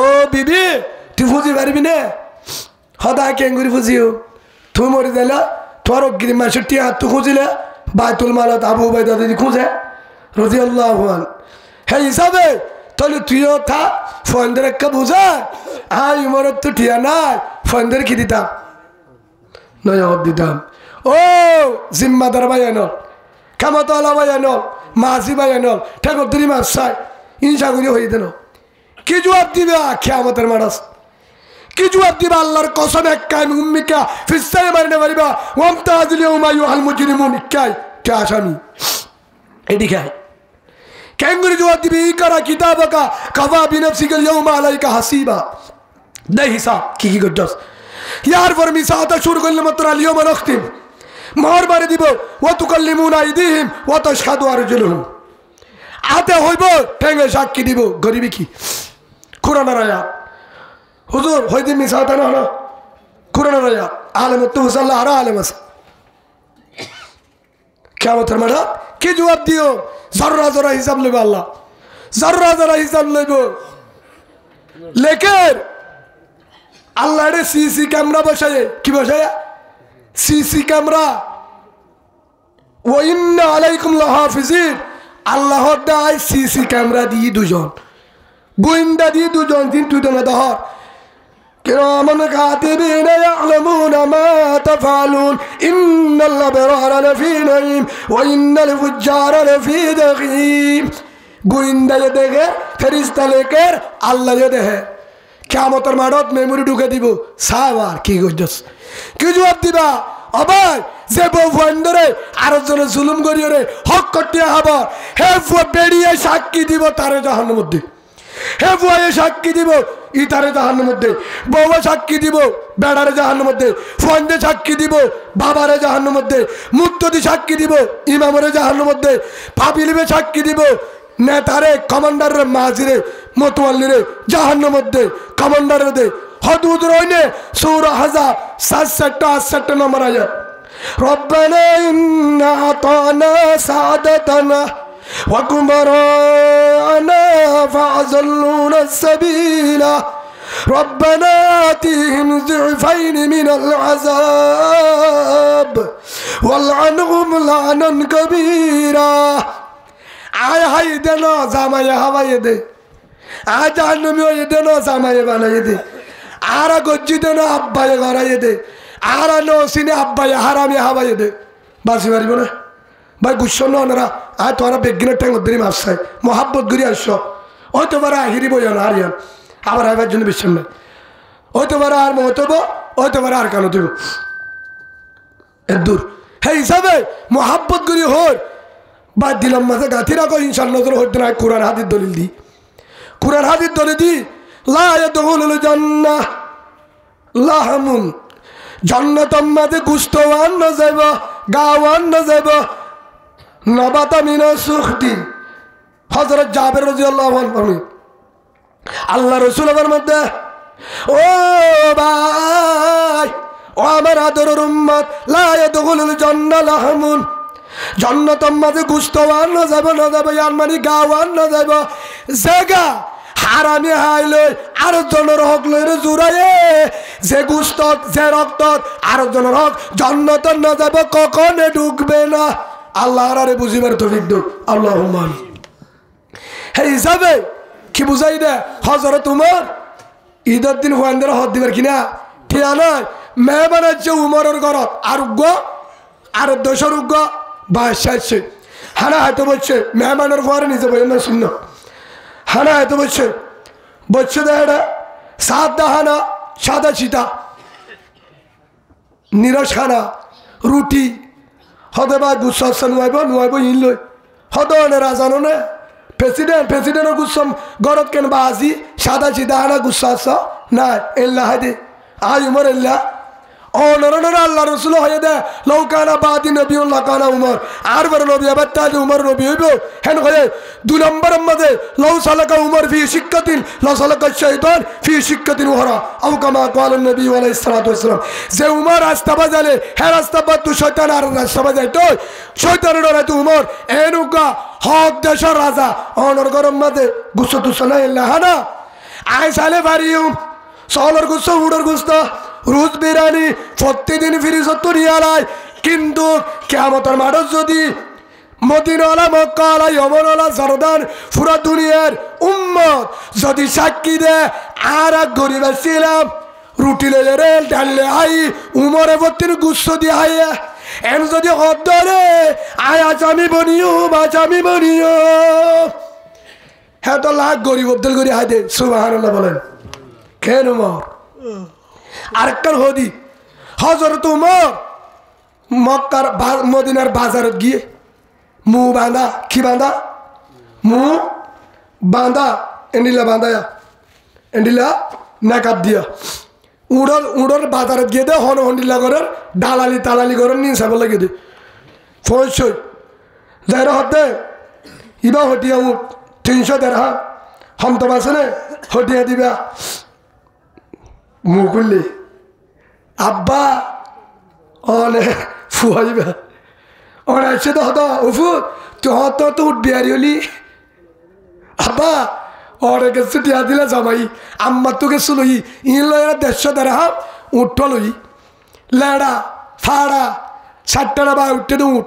ও বিবি তুই ফুসি পারবি না হতা কেঙ্গুরি ফুসিও তুই মরি যাইলা তোর অগ্রিম মাসের টিয়া তুই খুঁজিলে বাইতুল মালত আবু বাইদা যদি খুঁজে রদি আল্লাহ হ্যাঁ হিসাবে তাহলে তুইও থা ফোনদের একটা বুঝা আই উমরের তো টিয়া নাই ফোনদের কি দিতাম নয় দিতাম ও জিম্মাদার ভাইয়ানল কামাতলা ভাইয়ানল মাঝি ভাইয়ানল ঠাকুর তুলি মাছ চাই ইনসাগুলি হয়ে দেন কি জবাব দিবে খেয়ামতের মানুষ কি জবাব দিবা আল্লাহর কসম একাই উম্মিকা ফিসাই মারনে পারিবা ওয়ামতাজিল ইয়াউমা ইউহাল মুজরিমুন ইকাই কে আসামি এডি খায় কেঙ্গুরি জবাব দিবি ইকরা কিতাবাকা কাফা বিনফসিকা ইয়াউমা আলাইকা হাসিবা দে হিসাব কি করছস ইয়ার পর মিসাতা শুরু করলে মাত্র আলিয়াউমা নখতিম মোহর মারে দিব ওয়া তুকাল্লিমুনা আইদিহিম ওয়া তাশহাদু আরজুলুহুম আতে হইব ঠেঙ্গে সাক্ষী দিব গরিবি কি কোরআনের আয়াত হুজুর হইতে মিশাতে না না কোরআনের আয়াত আলেম তো হুসাল্লাহ আর আলেম আছে কিয়ামতের মাঠে কি জবাব দিও জররা জররা হিসাব লইব আল্লাহ জররা জররা হিসাব লইব লেকের আল্লাহ রে সিসি ক্যামেরা বসায় কি বসায় সিসি ক্যামেরা ওয়া ইন্না আলাইকুম লাহাফিজিন আল্লাহ দাই সিসি ক্যামেরা দিয়ে দুজন গোয়েন্দা দিয়ে দুজন তিন দুজন দহর কিরামান কাতিবিনা ইয়ালামুনা মা তাফআলুন ইন্নাল আবরারা লাফি নাঈম ওয়া ইন্নাল ফুজ্জারা লাফি জাহিম গোয়েন্দা দেখে ফেরেশতা লেকের আল্লাহ দেখে কিয়ামতের মাঠত মেমোরি ঢুকে দিব সাবার কি গজস কি জবাব দিবা অবাই যে বউ ফন্দরে আর জনে জুলুম করিরে হক করতে হবে হে ফুয়া বেরিয়ে সাক্ষী দিব তারে জাহান্নামের মধ্যে হে ফুয়া সাক্ষী দিব ই তারে জাহান্নামের মধ্যে বউ সাক্ষী দিব বেড়ারে জাহান্নামের মধ্যে ফন্দে সাক্ষী দিব বাবারে জাহান্নামের মধ্যে মুত্তদি সাক্ষী দিব ইমামরে জাহান্নামের মধ্যে পাপিলিবে সাক্ষী দিব নেতারে কমান্ডারের মাঝিরে মতওয়াল্লিরে জাহান্নামের মধ্যে কমান্ডারের দে হদুদ রইনে সূরা আহজাব 67 নম্বর আয়াত রব্বানা ইন্না আতানা সাদাতানা ওয়া কুবরানা ফাআযাল্লুনা السبيلا ربنا آتهم ضعفين من العذاب والعنهم لعنا كبيرا আয় হাই দেন জামাইয়া হাওয়াই দে আ জাহান্নামী হয়ে দেন জামাইয়া বানাই দে আর গজ্জি দেন আব্বাই গড়াই দে আর নসিনে আব্বাই হারামি হাওয়াই দে বাসি পারিব না ভাই গুচ্ছ না আয় তোরা বেগিনের ট্যাঙ্ক ধরি মাপসাই মহাব্বত ঘুরি আসছ হয়তো পারে আহিরি বইয়া না আরিয়ান আবার আইবার জন্য বিশ্বাস নাই হয়তো পারে আর মহতব হয়তো পারে আর কেন দেব এর দূর হে হিসাবে মহাব্বত ঘুরি হর বাদ দিলাম মাঝে গাঁথি রাখো ইনশাল্লাহ হইতে না কোরআন হাদির দলিল দি কোরআন হাদির দলিল দি লা ইয়াদখুলুল জান্নাহ লাহমুন জান্নাতের মাঝে গোশত আন যাইব গাওয়ান যাইব নবাতা মিনাস সুখতি হযরত জাবের রাদিয়াল্লাহু আনহু আল্লাহ রাসূলের মধ্যে ও ভাই ও আমার আদরের উম্মত লা ইয়াদখুলুল জান্নাহ লাহমুন জান্নাতের মাঝে গোশত আন যাইব না যাইব ইয়ার মানে গাওয়ান না যাইব জায়গা হারামি হাইলে আর জনের হক লইরে জুড়াইয়ে যে গুস্ত যে রক্ত আর জনের হক জান্নাতে না যাবে কখনো ঢুকবে না আল্লাহ আরে বুঝিবার তৌফিক দাও আল্লাহুম্মা হে হিসাবে কি বুঝাই দে হযরত উমর ঈদের দিন হুয়ানদের হদ দিবার কিনা ঠিয়া নয় মেহমান আছে উমরের ঘরত আর দোষর উগ্গ বাসাইছে হানা হাতে বলছে মেহমানের ঘরে নিজে বই না শুন হানা এত বলছে দেখা সাদা হানা সাদা চিতা নিরস খানা রুটি হতে বা গুচ্ছ নুয়াইব ইনলই হতে রাজানো না প্রেসিডেন্টের গুচ্ছম গরত কেন বাজি সাদা চিতা হানা গুচ্ছ না এল্লা হাইদে আই উমর এল্লা অনরনর আল্লাহ রাসূল হয়ে দে লৌকানা বাদি নবিউল্লাহ কানা উমর আর বড় নবী আবার তাজ উমর নবী হইব হেন হয়ে দুই নম্বর মধ্যে লৌ সালাকা উমর ফি শিক্কাতিন লা সালাকা শাইতান ফি শিক্কাতিন উহরা আও কামা ক্বাল নবী আলাইহিস সালাতু ওয়াসসালাম যে উমর রাস্তা বাজালে হে রাস্তা বাদ তু শয়তান আর রাস্তা বাজাই তো শয়তানের ডরে তো উমর এনুকা হক দেশের রাজা অনর গরম মধ্যে গুচ্ছ তুসনা ইল্লা হানা আই সালে বারিউ সলর গুচ্ছ উড়র গুস্ত রোজ বিরানি প্রতিদিন ফিরি সত্তর ইয়ালায় কিন্তু কিয়ামতের মাঠে যদি মদিনাওয়ালা মক্কাওয়ালা ইয়মনওয়ালা জর্দান পুরা দুনিয়ার উম্মত যদি সাক্ষী দেয় আর এক গরিব ছিলাম রুটি লে রে ডাললে আই উমরে ভর্তির গুচ্ছ দিয়ে আইয়া এন যদি হদ ধরে আয় আচামি বনিও হ্যাঁ তো লাখ গরিব অব্দুল গরি হাই দে সুবহানাল্লাহ বলেন কেন উমর আরেকটার হদি হযরত উমর মক্কার মদিনার বাজারত গিয়ে মু বাঁধা কি বাঁধা মু বাঁধা এন্ডিলা নাকাত দিয়া উড়র বাজারত গিয়ে দে হন্ডিলা করার দালালি করার নিয়ে চাব লাগে দে ফসই যাই হতে ইবা হটিয়া উঠ 300 দেড়হা হম তো আছে নে হটিয়া দিবা মুকুলি আব্বা অনে ফুয়াইবা অনে এসে তো হতো উফু তুই হতো তো উঠবি আর হলি আব্বা অনেকে ছুটিয়া দিলে জামাই আম্মা তোকে শুলই ইন লয়ের 150 দিরহাম উঠ লই লেড়া ফাড়া 60 টাকা বা উঠতে উঠ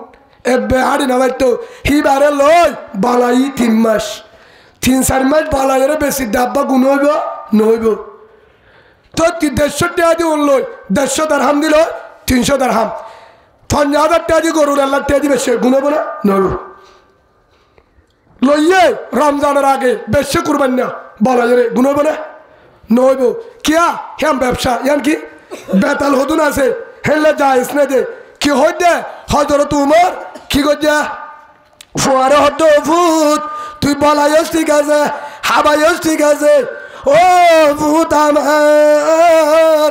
এবে হাড়ি না তো হিবারে লই বালাই 3 মাস 3-4 মাস বালাইয়ের বেশি ডাব্বা গুণ হইব নহইব তো 150 টাকা দিয়ে লই 150 দিরহাম দিল 300 দিরহাম 50,000 টাকা দিয়ে গরুর আল্লাহ টাকা দিয়ে বেশি গুণ হইব না নহইব লইয়ে রমজানের আগে বেশি করবেন না বালাইয়ের গুণ হইব না নহইব কিয়া হ্যাঁ ব্যবসা ইয়ান কি বেতাল হতুন আছে হেলে যাইস না দে কি হই দে হজরত উমর কি গজা ফুয়ারে হত ভূত তুই বলাইস ঠিক আছে হাবাইস ঠিক আছে ও ভূত আমার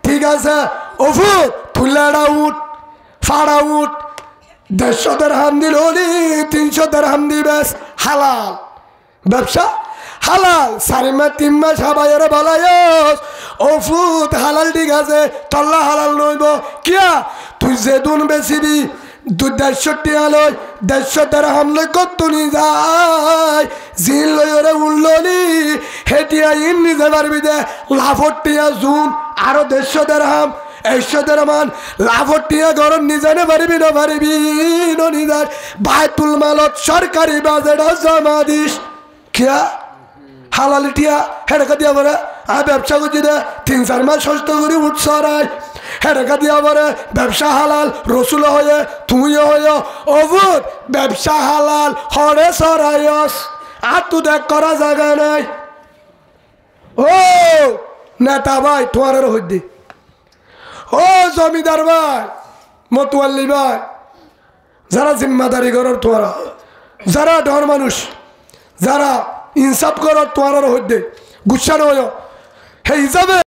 ঠিক আছে ও ভূত তুই লেড়া উঠ ফাড়া উঠ 150 দিরহাম দিল 300 দিরহাম দিবেস হালাল ব্যবসা হালাল 4 মাস 3 মাস হাবাইয়ের বলাইস ও ভূত হালাল ঠিক আছে তল্লা হালাল নইব কিয়া তুই যে দুন বেশিবি 150 টাকা লই 150 দিরহাম লই কত নি যায় জিন লই ওরে উল্লনি হেটিয়া ইন নিজে পারবি দে লাফটিয়া জুন আরো 150 দিরহাম 100 দিরহাম লাফটিয়া গরম নিজানে পারবি না পারবি নিজার বাইতুল মালত সরকারি বাজেট জমা দিস কিয়া হালাল টিয়া হেডকা দিয়া বলে আর ব্যবসা করছি দে 3-4 মাস সস্ত করে উঠছরাই হেডকা দিয়া বলে ব্যবসা হালাল রসুল হয়ে তুইও হয়ে অভূত ব্যবসা হালাল হরে সরাইস আর তু দেখ করা জায়গা নাই ও নেতা ভাই তোমার হইদি ও জমিদার ভাই মতুয়াল্লি ভাই যারা জিম্মাদারি করার তোমার যারা ডর মানুষ যারা ইনসাফ করার তোমার হইতে গুচ্ছা নয় হে হিসাবে